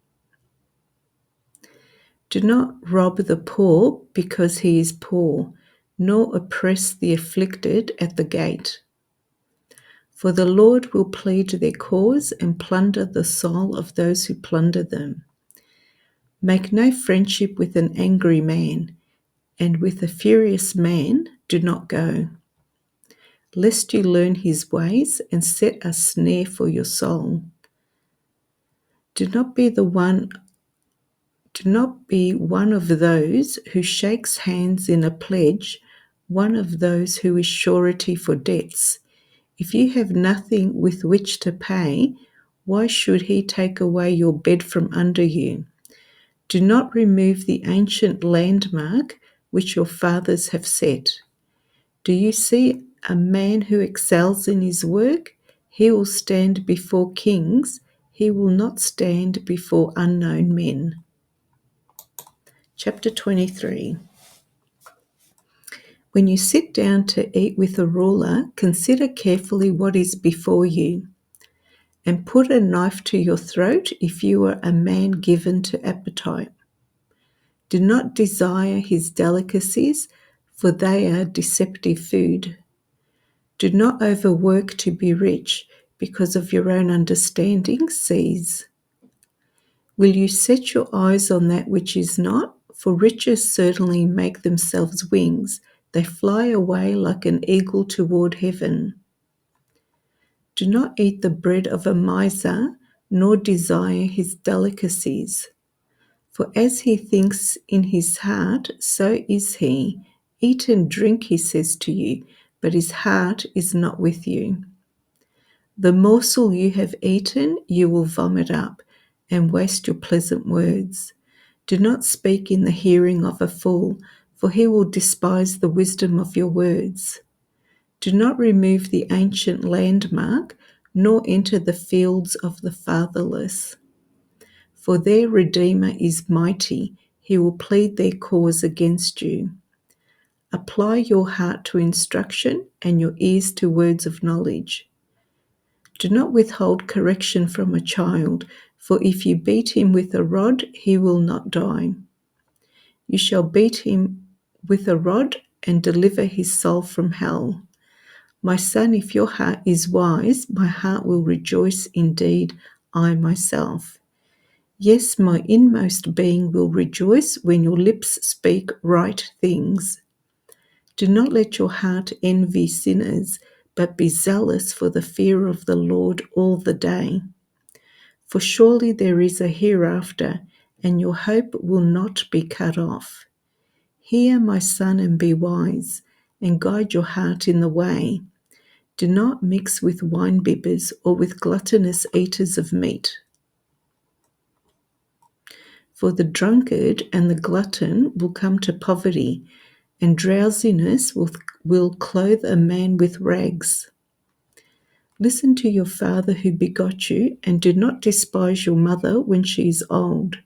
Do not rob the poor because he is poor, nor oppress the afflicted at the gate. For the Lord will plead their cause and plunder the soul of those who plunder them. Make no friendship with an angry man, and with a furious man do not go, lest you learn his ways and set a snare for your soul. Do not be one of those who shakes hands in a pledge, one of those who is surety for debts. If you have nothing with which to pay, why should he take away your bed from under you? Do not remove the ancient landmark which your fathers have set. Do you see a man who excels in his work? He will stand before kings. He will not stand before unknown men. Chapter 23. When you sit down to eat with a ruler, consider carefully what is before you, and put a knife to your throat if you are a man given to appetite. Do not desire his delicacies, for they are deceptive food. Do not overwork to be rich, because of your own understanding cease. Will you set your eyes on that which is not? For riches certainly make themselves wings. They fly away like an eagle toward heaven. Do not eat the bread of a miser, nor desire his delicacies. For as he thinks in his heart, so is he. Eat and drink, he says to you, but his heart is not with you. The morsel you have eaten you will vomit up, and waste your pleasant words. Do not speak in the hearing of a fool, for he will despise the wisdom of your words. Do not remove the ancient landmark, nor enter the fields of the fatherless. For their Redeemer is mighty, He will plead their cause against you. Apply your heart to instruction and your ears to words of knowledge. Do not withhold correction from a child, for if you beat him with a rod, he will not die. You shall beat him with a rod and deliver his soul from hell. My son, if your heart is wise, my heart will rejoice indeed, I myself. Yes, my inmost being will rejoice when your lips speak right things. Do not let your heart envy sinners, but be zealous for the fear of the Lord all the day. For surely there is a hereafter, and your hope will not be cut off. Hear, my son, and be wise, and guide your heart in the way. Do not mix with wine-bibbers or with gluttonous eaters of meat. For the drunkard and the glutton will come to poverty, and drowsiness will clothe a man with rags. Listen to your father who begot you, and do not despise your mother when she is old.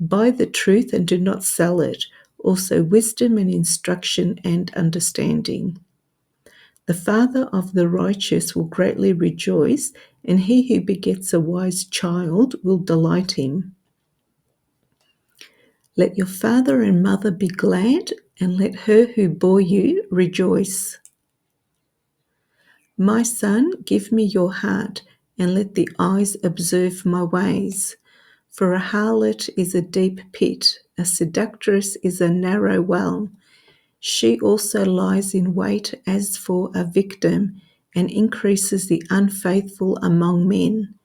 Buy the truth and do not sell it, also wisdom and instruction and understanding. The father of the righteous will greatly rejoice, and he who begets a wise child will delight him. Let your father and mother be glad, and let her who bore you rejoice. My son, give me your heart, and let the eyes observe my ways. For a harlot is a deep pit, a seductress is a narrow well. She also lies in wait as for a victim, and increases the unfaithful among men.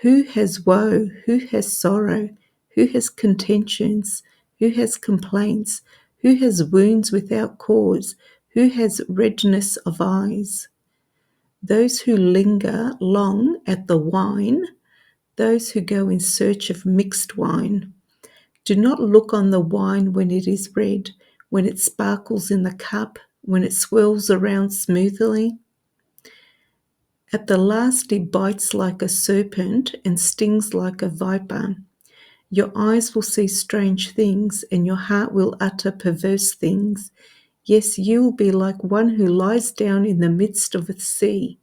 Who has woe? Who has sorrow? Who has contentions? Who has complaints? Who has wounds without cause? Who has redness of eyes? Those who linger long at the wine, those who go in search of mixed wine. Do not look on the wine when it is red, when it sparkles in the cup, when it swirls around smoothly. At the last it bites like a serpent and stings like a viper. Your eyes will see strange things, and your heart will utter perverse things. Yes, you will be like one who lies down in the midst of the sea,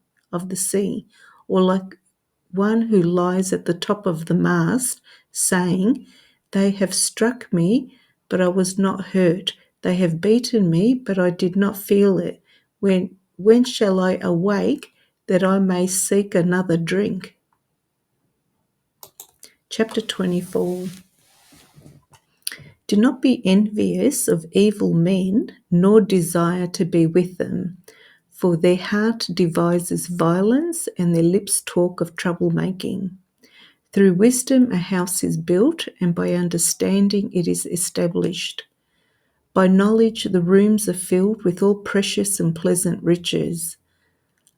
or like one who lies at the top of the mast, saying, They have struck me, but I was not hurt. They have beaten me, but I did not feel it. When shall I awake that I may seek another drink? Chapter 24. Do not be envious of evil men, nor desire to be with them, for their heart devises violence, and their lips talk of troublemaking. Through wisdom a house is built, and by understanding it is established. By knowledge the rooms are filled with all precious and pleasant riches.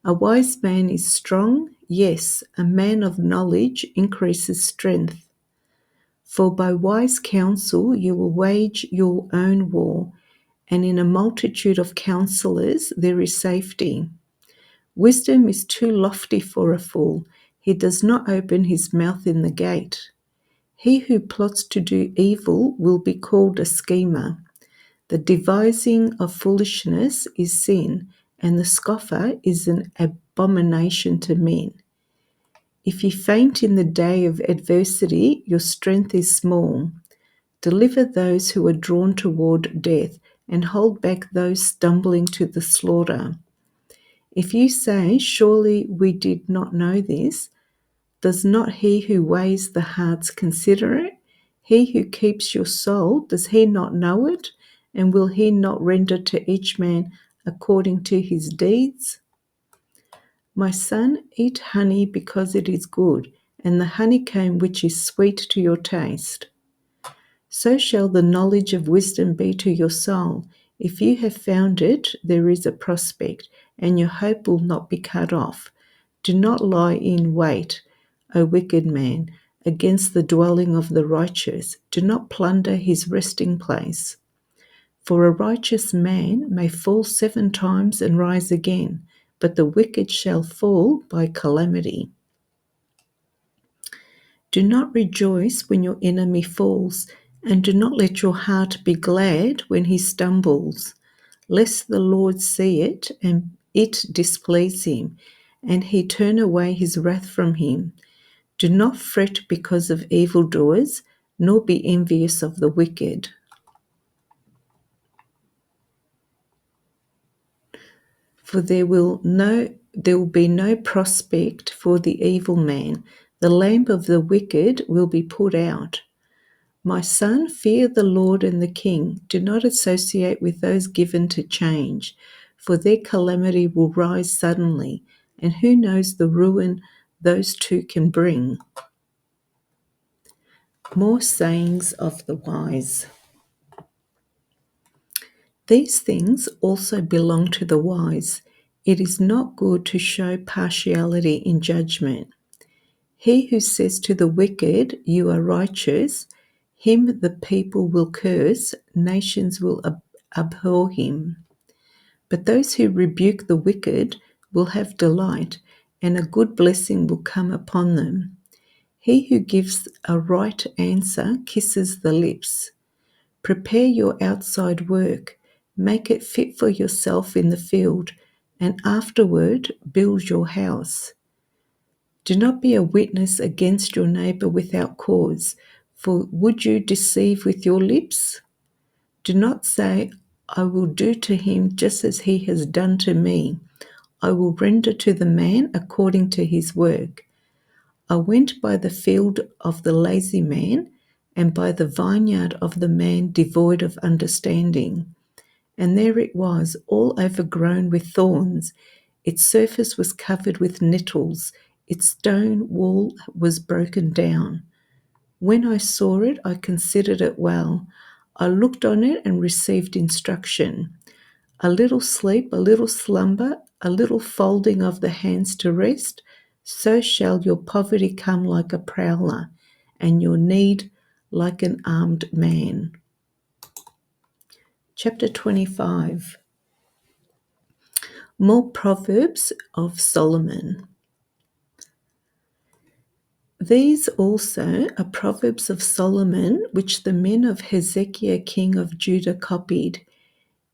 A wise man is strong, yes, a man of knowledge increases strength. For by wise counsel you will wage your own war, and in a multitude of counselors there is safety. Wisdom is too lofty for a fool. He does not open his mouth in the gate. He who plots to do evil will be called a schemer. The devising of foolishness is sin, and the scoffer is an abomination to men. If you faint in the day of adversity, your strength is small. Deliver those who are drawn toward death, and hold back those stumbling to the slaughter. If you say, Surely we did not know this, does not he who weighs the hearts consider it? He who keeps your soul, does he not know it? And will he not render to each man according to his deeds? My son, eat honey because it is good, and the honeycomb which is sweet to your taste. So shall the knowledge of wisdom be to your soul. If you have found it, there is a prospect, and your hope will not be cut off. Do not lie in wait, O wicked man, against the dwelling of the righteous. Do not plunder his resting place. For a righteous man may fall 7 times and rise again, but the wicked shall fall by calamity. Do not rejoice when your enemy falls, And do not let your heart be glad when he stumbles, lest the Lord see it and it displease him, and he turn away his wrath from him. Do not fret because of evildoers, nor be envious of the wicked. For there will be no prospect for the evil man. The lamp of the wicked will be put out. My son, fear the Lord and the King. Do not associate with those given to change, for their calamity will rise suddenly, and who knows the ruin those two can bring. More sayings of the wise. These things also belong to the wise. It is not good to show partiality in judgment. He who says to the wicked, "You are righteous," him the people will curse, nations will abhor him. But those who rebuke the wicked will have delight, and a good blessing will come upon them. He who gives a right answer kisses the lips. Prepare your outside work, make it fit for yourself in the field, and afterward build your house. Do not be a witness against your neighbor without cause, for would you deceive with your lips? Do not say, "I will do to him just as he has done to me. I will render to the man according to his work." I went by the field of the lazy man, and by the vineyard of the man devoid of understanding. And there it was, all overgrown with thorns. Its surface was covered with nettles. Its stone wall was broken down. When I saw it, I considered it well. I looked on it and received instruction. A little sleep, a little slumber, a little folding of the hands to rest, so shall your poverty come like a prowler, and your need like an armed man. Chapter 25. More Proverbs of Solomon. These also are Proverbs of Solomon, which the men of Hezekiah king of Judah copied.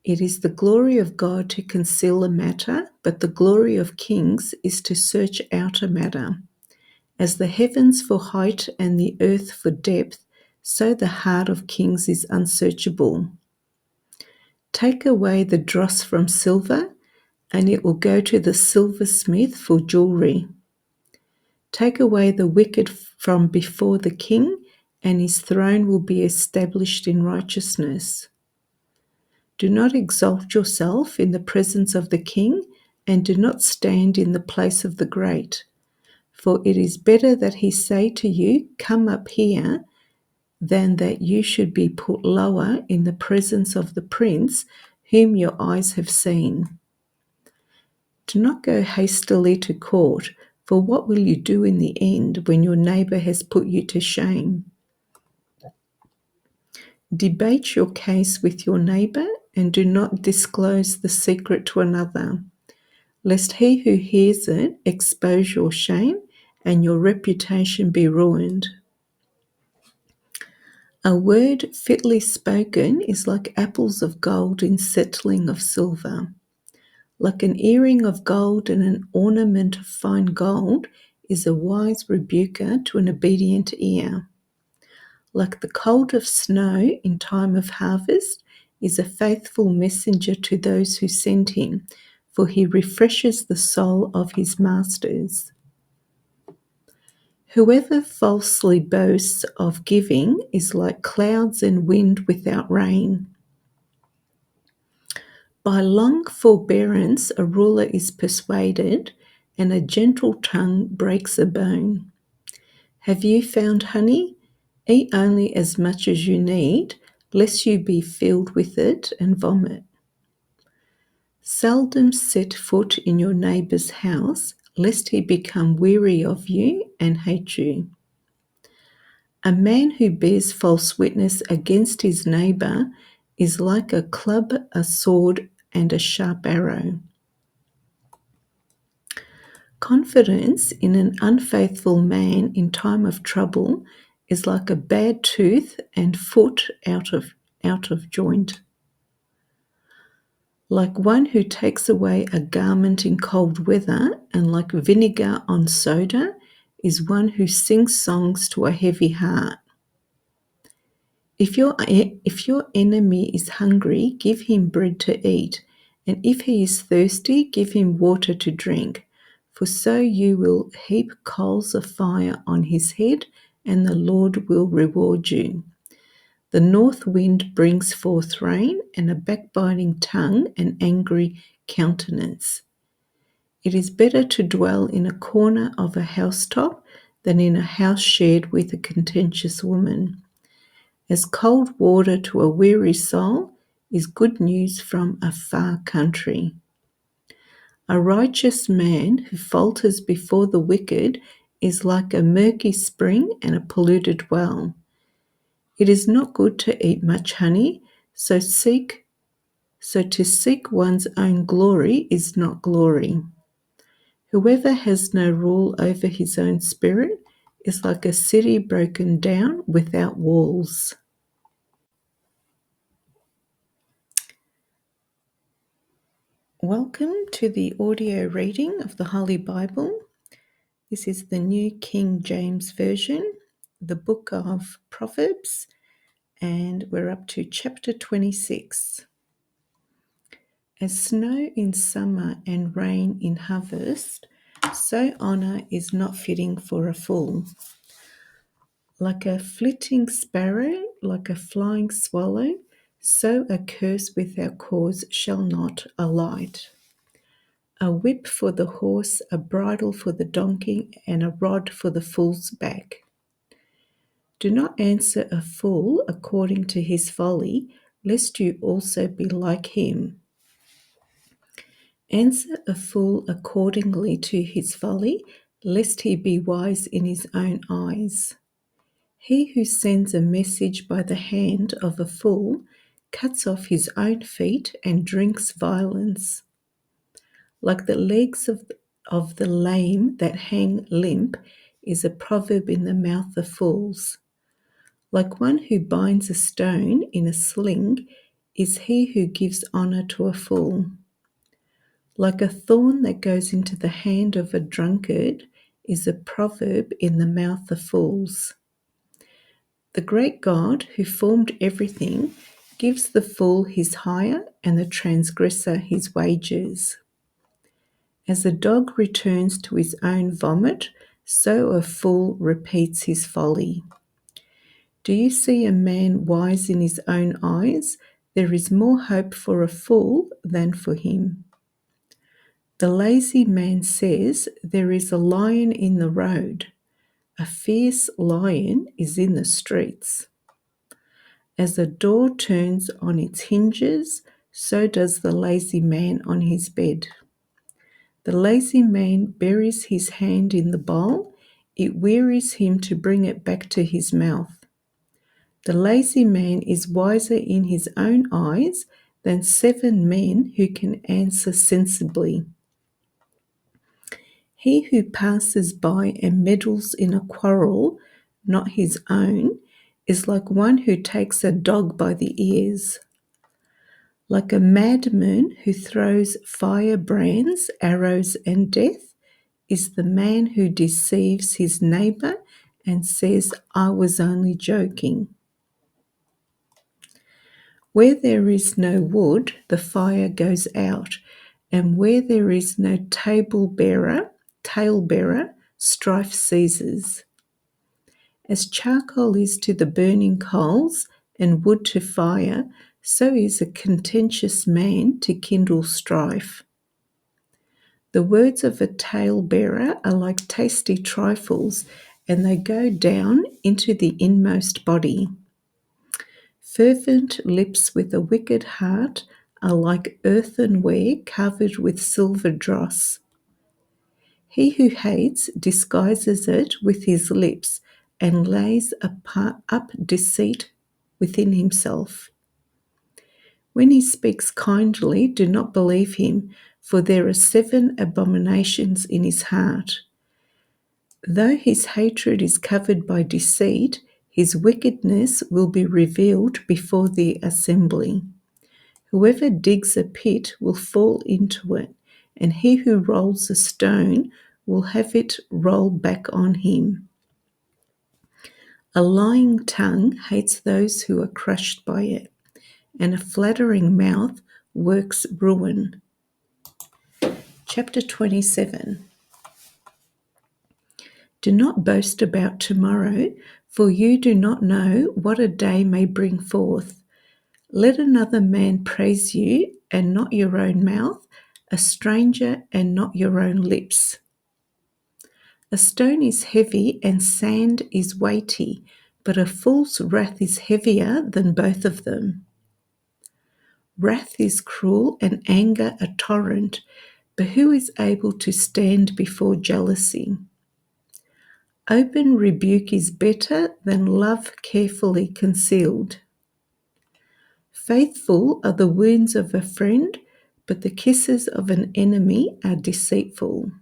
It is the glory of God to conceal a matter, but the glory of kings is to search out a matter. As the heavens for height and the earth for depth, so the heart of kings is unsearchable. Take away the dross from silver, and it will go to the silversmith for jewelry. Take away the wicked from before the king, and his throne will be established in righteousness. Do not exalt yourself in the presence of the king, and do not stand in the place of the great. For it is better that he say to you, "Come up here," than that you should be put lower in the presence of the prince whom your eyes have seen. Do not go hastily to court, for what will you do in the end when your neighbor has put you to shame? Debate your case with your neighbor, and do not disclose the secret to another, lest he who hears it expose your shame and your reputation be ruined. A word fitly spoken is like apples of gold in settling of silver. Like an earring of gold and an ornament of fine gold is a wise rebuker to an obedient ear. Like the cold of snow in time of harvest is a faithful messenger to those who send him, for he refreshes the soul of his masters. Whoever falsely boasts of giving is like clouds and wind without rain. By long forbearance a ruler is persuaded, and a gentle tongue breaks a bone. Have you found honey? Eat only as much as you need, lest you be filled with it and vomit. Seldom set foot in your neighbour's house, lest he become weary of you and hate you. A man who bears false witness against his neighbour is like a club, a sword, and a sharp arrow. Confidence in an unfaithful man in time of trouble is like a bad tooth and foot out of joint. Like one who takes away a garment in cold weather, and like vinegar on soda, is one who sings songs to a heavy heart. If your enemy is hungry, give him bread to eat, and if he is thirsty, give him water to drink. For so you will heap coals of fire on his head, and the Lord will reward you. The north wind brings forth rain, and a backbiting tongue an angry countenance. It is better to dwell in a corner of a housetop than in a house shared with a contentious woman. As cold water to a weary soul is good news from a far country. A righteous man who falters before the wicked is like a murky spring and a polluted well. It is not good to eat much honey, so to seek one's own glory is not glory. Whoever has no rule over his own spirit is like a city broken down without walls. Welcome to the audio reading of the Holy Bible. This is the New King James Version, the book of Proverbs, and we're up to chapter 26. As snow in summer and rain in harvest, so honour is not fitting for a fool. Like a flitting sparrow, like a flying swallow, so a curse without cause shall not alight. A whip for the horse, a bridle for the donkey, and a rod for the fool's back. Do not answer a fool according to his folly, lest you also be like him. Answer a fool accordingly to his folly, lest he be wise in his own eyes. He who sends a message by the hand of a fool cuts off his own feet and drinks violence. Like the legs of the lame that hang limp is a proverb in the mouth of fools. Like one who binds a stone in a sling is he who gives honour to a fool. Like a thorn that goes into the hand of a drunkard is a proverb in the mouth of fools. The great God who formed everything gives the fool his hire and the transgressor his wages. As a dog returns to his own vomit, so a fool repeats his folly. Do you see a man wise in his own eyes? There is more hope for a fool than for him. The lazy man says, there is a lion in the road. A fierce lion is in the streets. As a door turns on its hinges, so does the lazy man on his bed. The lazy man buries his hand in the bowl. It wearies him to bring it back to his mouth. The lazy man is wiser in his own eyes than 7 men who can answer sensibly. He who passes by and meddles in a quarrel, not his own, is like one who takes a dog by the ears. Like a madman who throws firebrands, arrows, and death, is the man who deceives his neighbour and says, I was only joking. Where there is no wood, the fire goes out, and where there is no talebearer, strife ceases. As charcoal is to the burning coals and wood to fire, so is a contentious man to kindle strife. The words of a talebearer are like tasty trifles, and they go down into the inmost body. Fervent lips with a wicked heart are like earthenware covered with silver dross. He who hates disguises it with his lips and lays up deceit within himself. When he speaks kindly, do not believe him, for there are 7 abominations in his heart. Though his hatred is covered by deceit, His wickedness will be revealed before the assembly. Whoever digs a pit will fall into it, and he who rolls a stone will have it roll back on him. A lying tongue hates those who are crushed by it, and a flattering mouth works ruin. Chapter 27. Do not boast about tomorrow, for you do not know what a day may bring forth. Let another man praise you, and not your own mouth, a stranger, and not your own lips. A stone is heavy, and sand is weighty, but a fool's wrath is heavier than both of them. Wrath is cruel, and anger a torrent, but who is able to stand before jealousy? Open rebuke is better than love carefully concealed. Faithful are the wounds of a friend, but the kisses of an enemy are deceitful.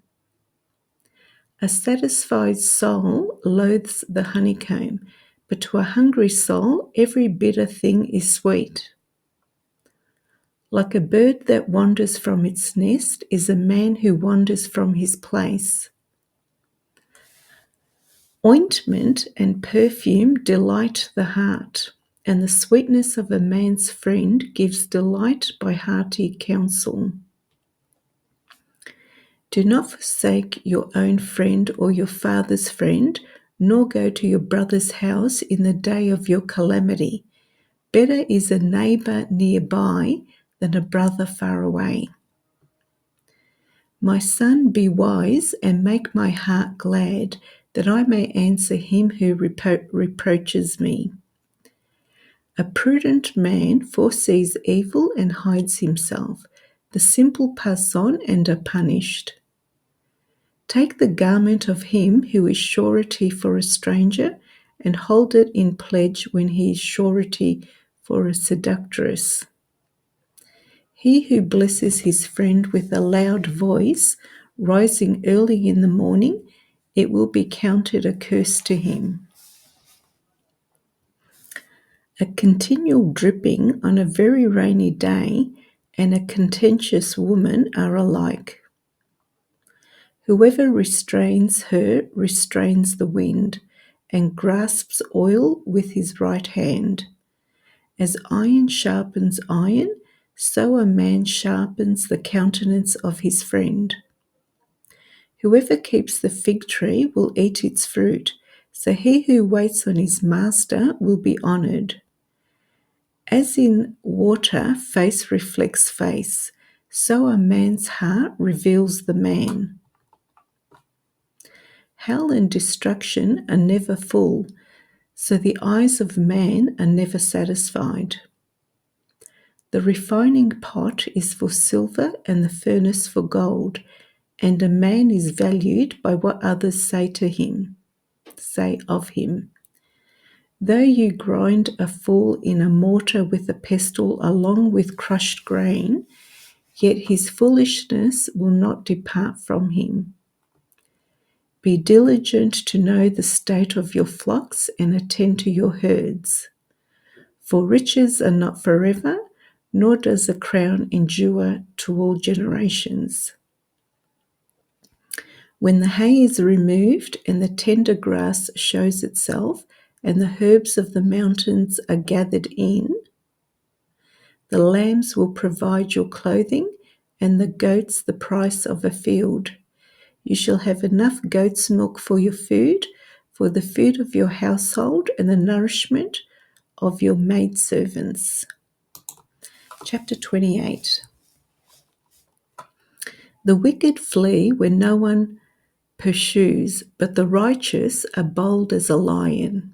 A satisfied soul loathes the honeycomb, but to a hungry soul every bitter thing is sweet. Like a bird that wanders from its nest is a man who wanders from his place. Ointment and perfume delight the heart, and the sweetness of a man's friend gives delight by hearty counsel. Do not forsake your own friend or your father's friend, nor go to your brother's house in the day of your calamity. Better is a neighbor nearby than a brother far away. My son, be wise and make my heart glad, that I may answer him who reproaches me. A prudent man foresees evil and hides himself. The simple pass on and are punished. Take the garment of him who is surety for a stranger, and hold it in pledge when he is surety for a seductress. He who blesses his friend with a loud voice, rising early in the morning, it will be counted a curse to him. A continual dripping on a very rainy day and a contentious woman are alike. Whoever restrains her restrains the wind, and grasps oil with his right hand. As iron sharpens iron, so a man sharpens the countenance of his friend. Whoever keeps the fig tree will eat its fruit, so he who waits on his master will be honored. As in water, face reflects face, so a man's heart reveals the man. Hell and destruction are never full, so the eyes of man are never satisfied. The refining pot is for silver and the furnace for gold, and a man is valued by what others say of him. Though you grind a fool in a mortar with a pestle along with crushed grain, yet his foolishness will not depart from him. Be diligent to know the state of your flocks and attend to your herds. For riches are not forever, nor does a crown endure to all generations. When the hay is removed and the tender grass shows itself, and the herbs of the mountains are gathered in, the lambs will provide your clothing, and the goats the price of a field. You shall have enough goat's milk for your food, for the food of your household, and the nourishment of your maidservants. Chapter 28. The wicked flee when no one pursues, but the righteous are bold as a lion.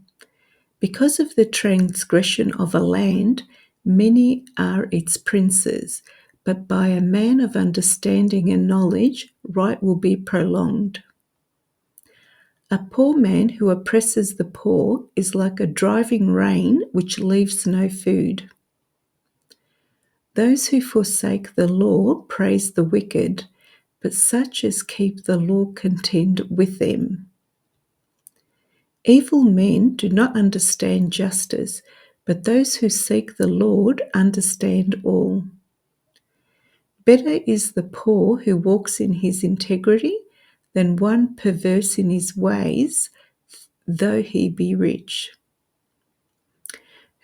Because of the transgression of a land, many are its princes, but by a man of understanding and knowledge, right will be prolonged. A poor man who oppresses the poor is like a driving rain which leaves no food. Those who forsake the law praise the wicked, but such as keep the law contend with them. Evil men do not understand justice, but those who seek the Lord understand all. Better is the poor who walks in his integrity than one perverse in his ways, though he be rich.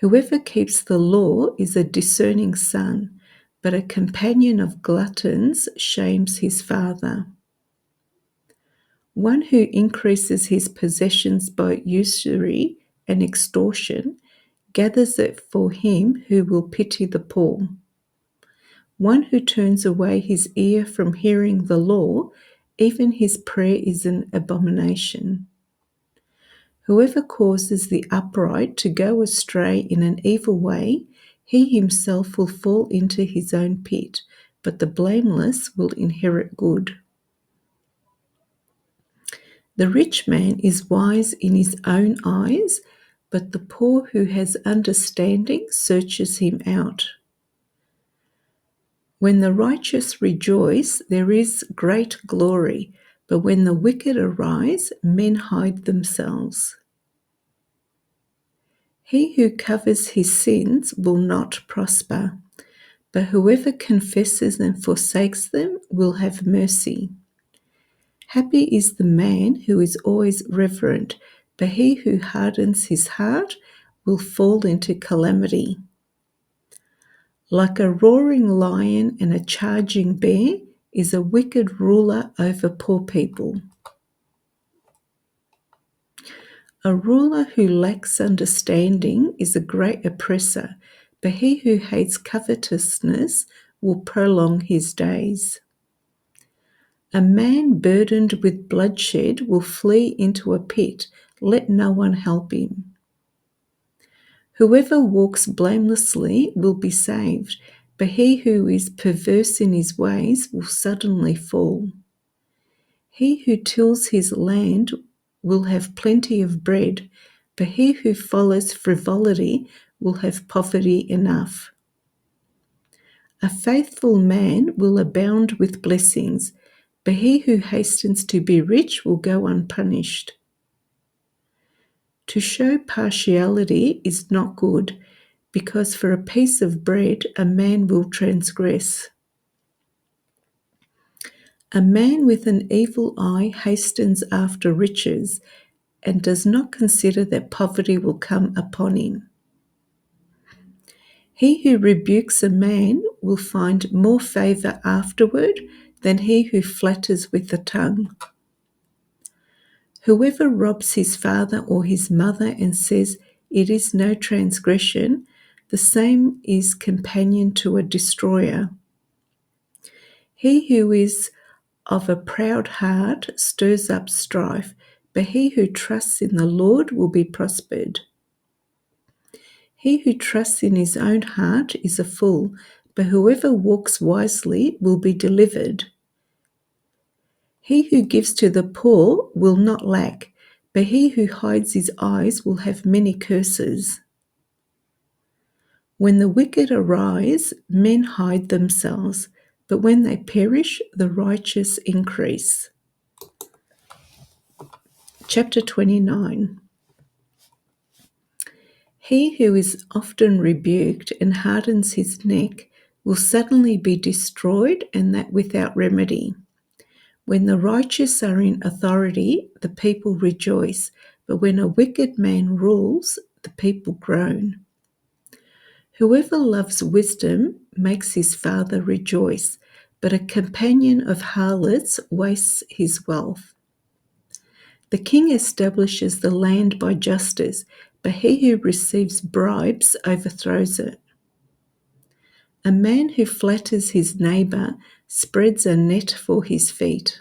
Whoever keeps the law is a discerning son, but a companion of gluttons shames his father. One who increases his possessions by usury and extortion gathers it for him who will pity the poor. One who turns away his ear from hearing the law, even his prayer is an abomination. Whoever causes the upright to go astray in an evil way, he himself will fall into his own pit, but the blameless will inherit good. The rich man is wise in his own eyes, but the poor who has understanding searches him out. When the righteous rejoice, there is great glory, but when the wicked arise, men hide themselves. He who covers his sins will not prosper, but whoever confesses and forsakes them will have mercy. Happy is the man who is always reverent, but he who hardens his heart will fall into calamity. Like a roaring lion and a charging bear is a wicked ruler over poor people. A ruler who lacks understanding is a great oppressor, but he who hates covetousness will prolong his days. A man burdened with bloodshed will flee into a pit. Let no one help him. Whoever walks blamelessly will be saved, but he who is perverse in his ways will suddenly fall. He who tills his land will have plenty of bread, but he who follows frivolity will have poverty enough. A faithful man will abound with blessings, but he who hastens to be rich will go unpunished. To show partiality is not good, because for a piece of bread a man will transgress. A man with an evil eye hastens after riches and does not consider that poverty will come upon him. He who rebukes a man will find more favor afterward than he who flatters with the tongue. Whoever robs his father or his mother and says, "It is no transgression," the same is companion to a destroyer. He who is of a proud heart stirs up strife, but he who trusts in the Lord will be prospered. He who trusts in his own heart is a fool, but whoever walks wisely will be delivered. He who gives to the poor will not lack, but he who hides his eyes will have many curses. When the wicked arise, men hide themselves, but when they perish, the righteous increase. Chapter 29. He who is often rebuked and hardens his neck will suddenly be destroyed, and that without remedy. When the righteous are in authority, the people rejoice, but when a wicked man rules, the people groan. Whoever loves wisdom makes his father rejoice, but a companion of harlots wastes his wealth. The king establishes the land by justice, but he who receives bribes overthrows it. A man who flatters his neighbor spreads a net for his feet.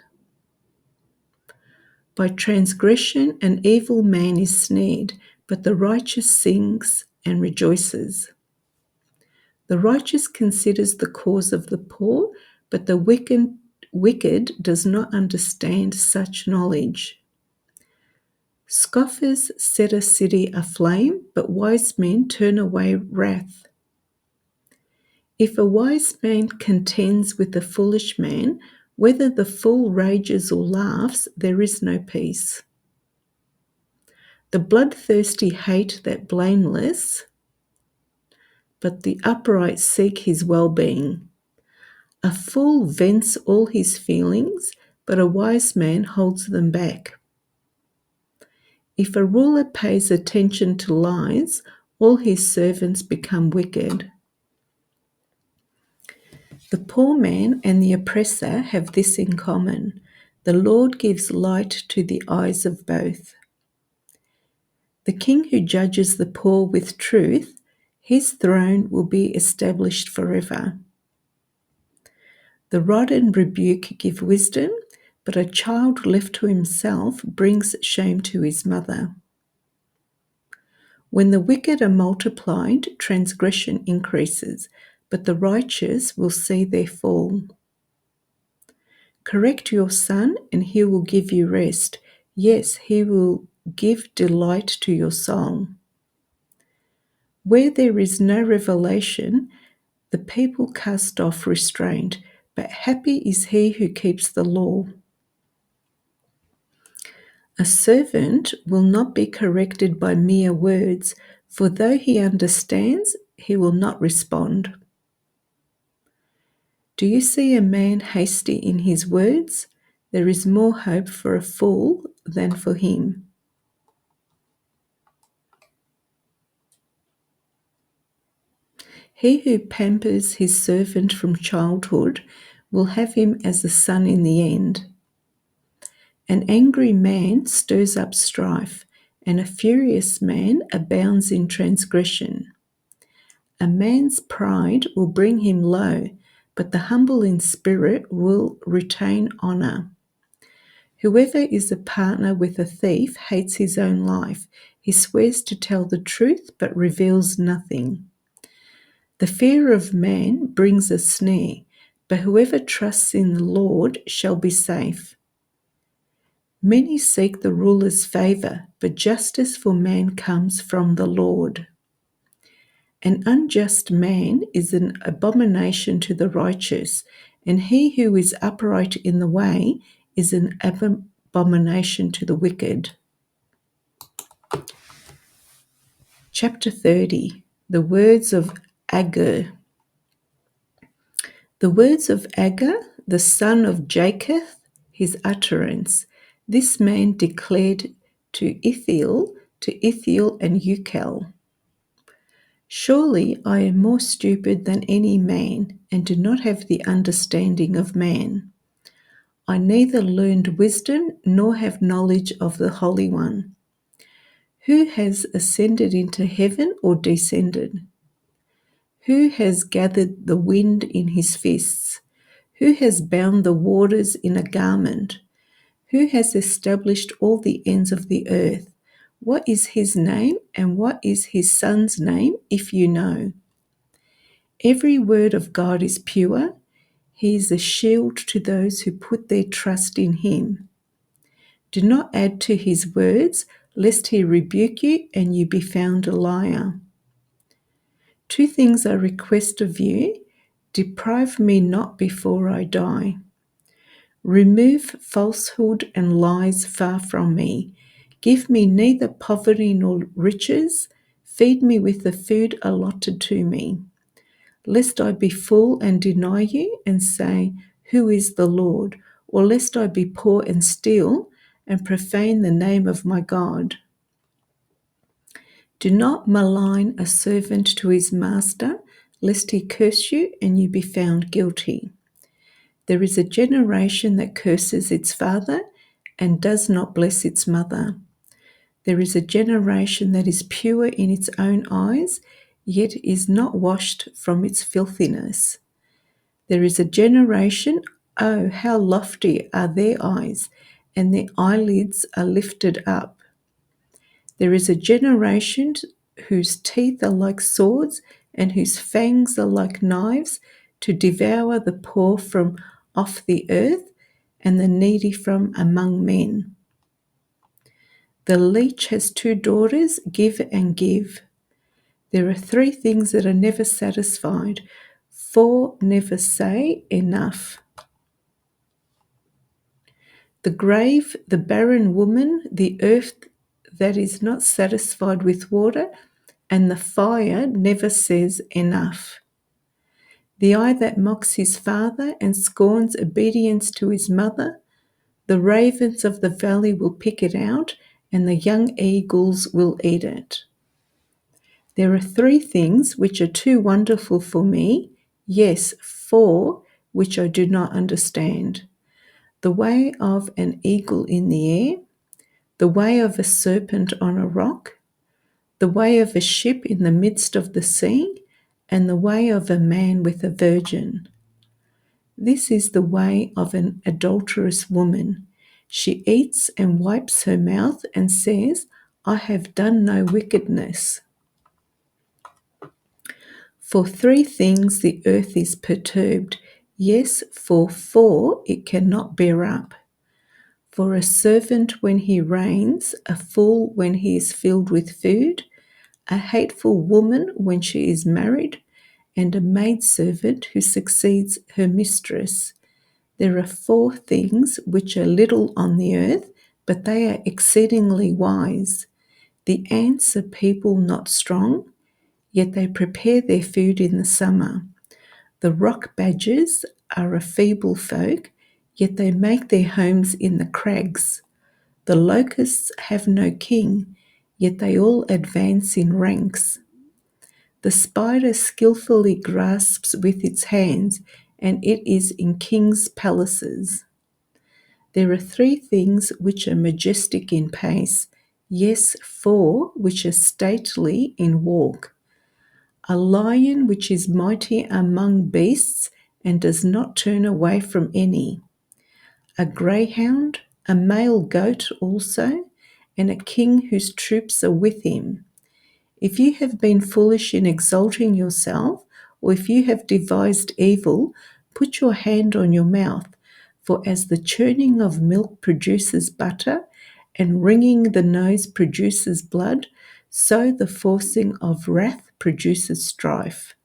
By transgression an evil man is snared, but the righteous sings and rejoices. The righteous considers the cause of the poor, but the wicked does not understand such knowledge. Scoffers set a city aflame, but wise men turn away wrath. If a wise man contends with a foolish man, whether the fool rages or laughs, there is no peace. The bloodthirsty hate that blameless, but the upright seek his well-being. A fool vents all his feelings, but a wise man holds them back. If a ruler pays attention to lies, all his servants become wicked. The poor man and the oppressor have this in common: the Lord gives light to the eyes of both. The king who judges the poor with truth, his throne will be established forever. The rod and rebuke give wisdom, but a child left to himself brings shame to his mother. When the wicked are multiplied, transgression increases, but the righteous will see their fall. Correct your son, and he will give you rest. Yes, he will give delight to your soul. Where there is no revelation, the people cast off restraint, but happy is he who keeps the law. A servant will not be corrected by mere words, for though he understands, he will not respond. Do you see a man hasty in his words? There is more hope for a fool than for him. He who pampers his servant from childhood will have him as a son in the end. An angry man stirs up strife, and a furious man abounds in transgression. A man's pride will bring him low, but the humble in spirit will retain honor. Whoever is a partner with a thief hates his own life. He swears to tell the truth, but reveals nothing. The fear of man brings a snare, but whoever trusts in the Lord shall be safe. Many seek the ruler's favor, but justice for man comes from the Lord. An unjust man is an abomination to the righteous, and he who is upright in the way is an abomination to the wicked. Chapter 30. The words of Agur. The words of Agur, the son of Jacob, his utterance. This man declared to Ithiel and Ucal, surely I am more stupid than any man, and do not have the understanding of man. I neither learned wisdom nor have knowledge of the Holy One. Who has ascended into heaven or descended? Who has gathered the wind in his fists? Who has bound the waters in a garment? Who has established all the ends of the earth? What is his name, and what is his son's name, if you know? Every word of God is pure. He is a shield to those who put their trust in him. Do not add to his words, lest he rebuke you and you be found a liar. 2 things I request of you: deprive me not before I die. Remove falsehood and lies far from me. Give me neither poverty nor riches. Feed me with the food allotted to me, lest I be full and deny you and say, who is the Lord? Or lest I be poor and steal and profane the name of my God. Do not malign a servant to his master, lest he curse you and you be found guilty. There is a generation that curses its father and does not bless its mother. There is a generation that is pure in its own eyes, yet is not washed from its filthiness. There is a generation, oh, how lofty are their eyes, and their eyelids are lifted up. There is a generation whose teeth are like swords and whose fangs are like knives, to devour the poor from off the earth and the needy from among men. The leech has 2 daughters, give and give. There are 3 things that are never satisfied, 4 never say enough. The grave, the barren woman, the earth that is not satisfied with water, and the fire never says enough. The eye that mocks his father and scorns obedience to his mother, the ravens of the valley will pick it out, and the young eagles will eat it. There are 3 things which are too wonderful for me, yes, 4 which I do not understand. The way of an eagle in the air, the way of a serpent on a rock, the way of a ship in the midst of the sea, and the way of a man with a virgin. This is the way of an adulterous woman. She eats and wipes her mouth and says, I have done no wickedness. For 3 things the earth is perturbed, yes, for 4 it cannot bear up. For a servant when he reigns, a fool when he is filled with food, a hateful woman when she is married, and a maidservant who succeeds her mistress. There are 4 things which are little on the earth, but they are exceedingly wise. The ants are people not strong, yet they prepare their food in the summer. The rock badgers are a feeble folk, yet they make their homes in the crags. The locusts have no king, yet they all advance in ranks. The spider skillfully grasps with its hands, and it is in kings' palaces. There are 3 things which are majestic in pace, yes, 4 which are stately in walk. A lion which is mighty among beasts and does not turn away from any. A greyhound, a male goat also, and a king whose troops are with him. If you have been foolish in exalting yourself, or if you have devised evil, put your hand on your mouth, for as the churning of milk produces butter, and wringing the nose produces blood, so the forcing of wrath produces strife.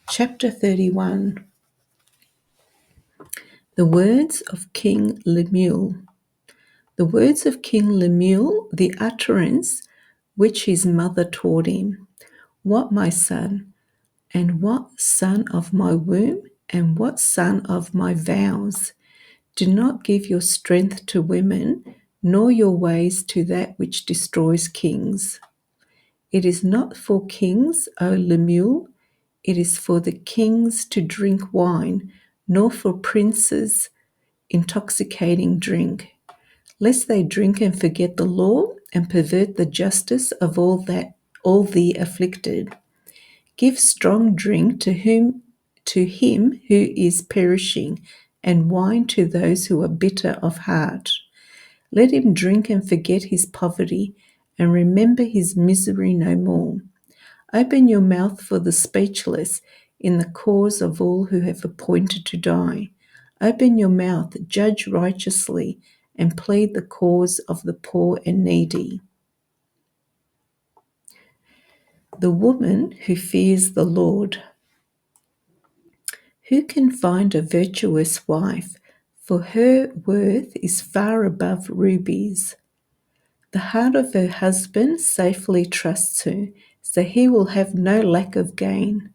Chapter 31. The words of King Lemuel. The words of King Lemuel, the utterance which his mother taught him. What, my son, and what son of my womb, and what son of my vows? Do not give your strength to women, nor your ways to that which destroys kings. It is not for kings, O Lemuel, it is for the kings to drink wine, nor for princes intoxicating drink, lest they drink and forget the law and pervert the justice of all the afflicted. Give strong drink to him who is perishing, and wine to those who are bitter of heart. Let him drink and forget his poverty, and remember his misery no more. Open your mouth for the speechless in the cause of all who have appointed to die. Open your mouth, judge righteously, and plead the cause of the poor and needy. The woman who fears the Lord. Who can find a virtuous wife? For her worth is far above rubies. The heart of her husband safely trusts her, so he will have no lack of gain.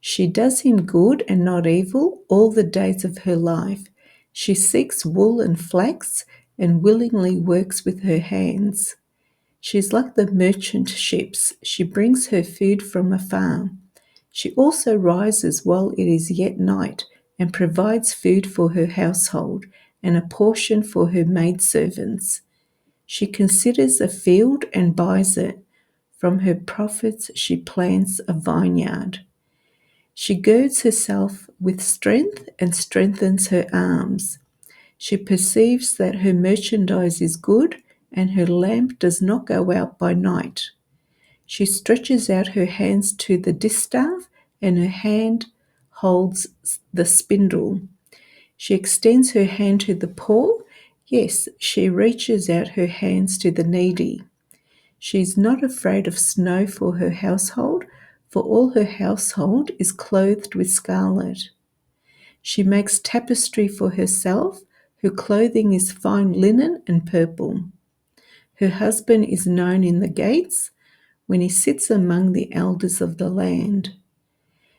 She does him good and not evil all the days of her life. She seeks wool and flax and willingly works with her hands. She is like the merchant ships. She brings her food from afar. She also rises while it is yet night and provides food for her household and a portion for her maidservants. She considers a field and buys it. From her profits she plants a vineyard. She girds herself with strength and strengthens her arms. She perceives that her merchandise is good, and her lamp does not go out by night. She stretches out her hands to the distaff, and her hand holds the spindle. She extends her hand to the poor. Yes, she reaches out her hands to the needy. She is not afraid of snow for her household, for all her household is clothed with scarlet. She makes tapestry for herself. Her clothing is fine linen and purple. Her husband is known in the gates when he sits among the elders of the land.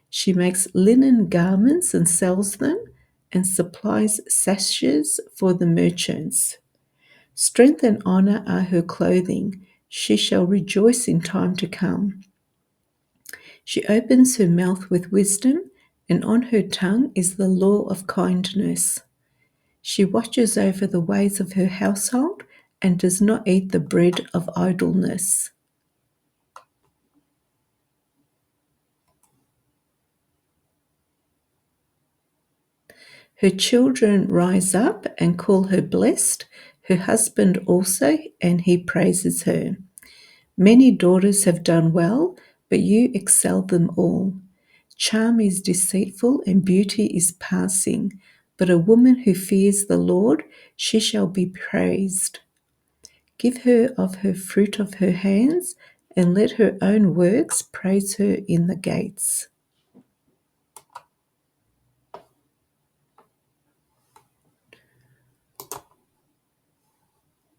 She makes linen garments and sells them, and supplies sashes for the merchants. Strength and honor are her clothing. She shall rejoice in time to come. She opens her mouth with wisdom, and on her tongue is the law of kindness. She watches over the ways of her household and does not eat the bread of idleness. Her children rise up and call her blessed, her husband also, and he praises her. Many daughters have done well, but you excel them all. Charm is deceitful and beauty is passing, but a woman who fears the Lord, she shall be praised. Give her of her fruit of her hands, and let her own works praise her in the gates.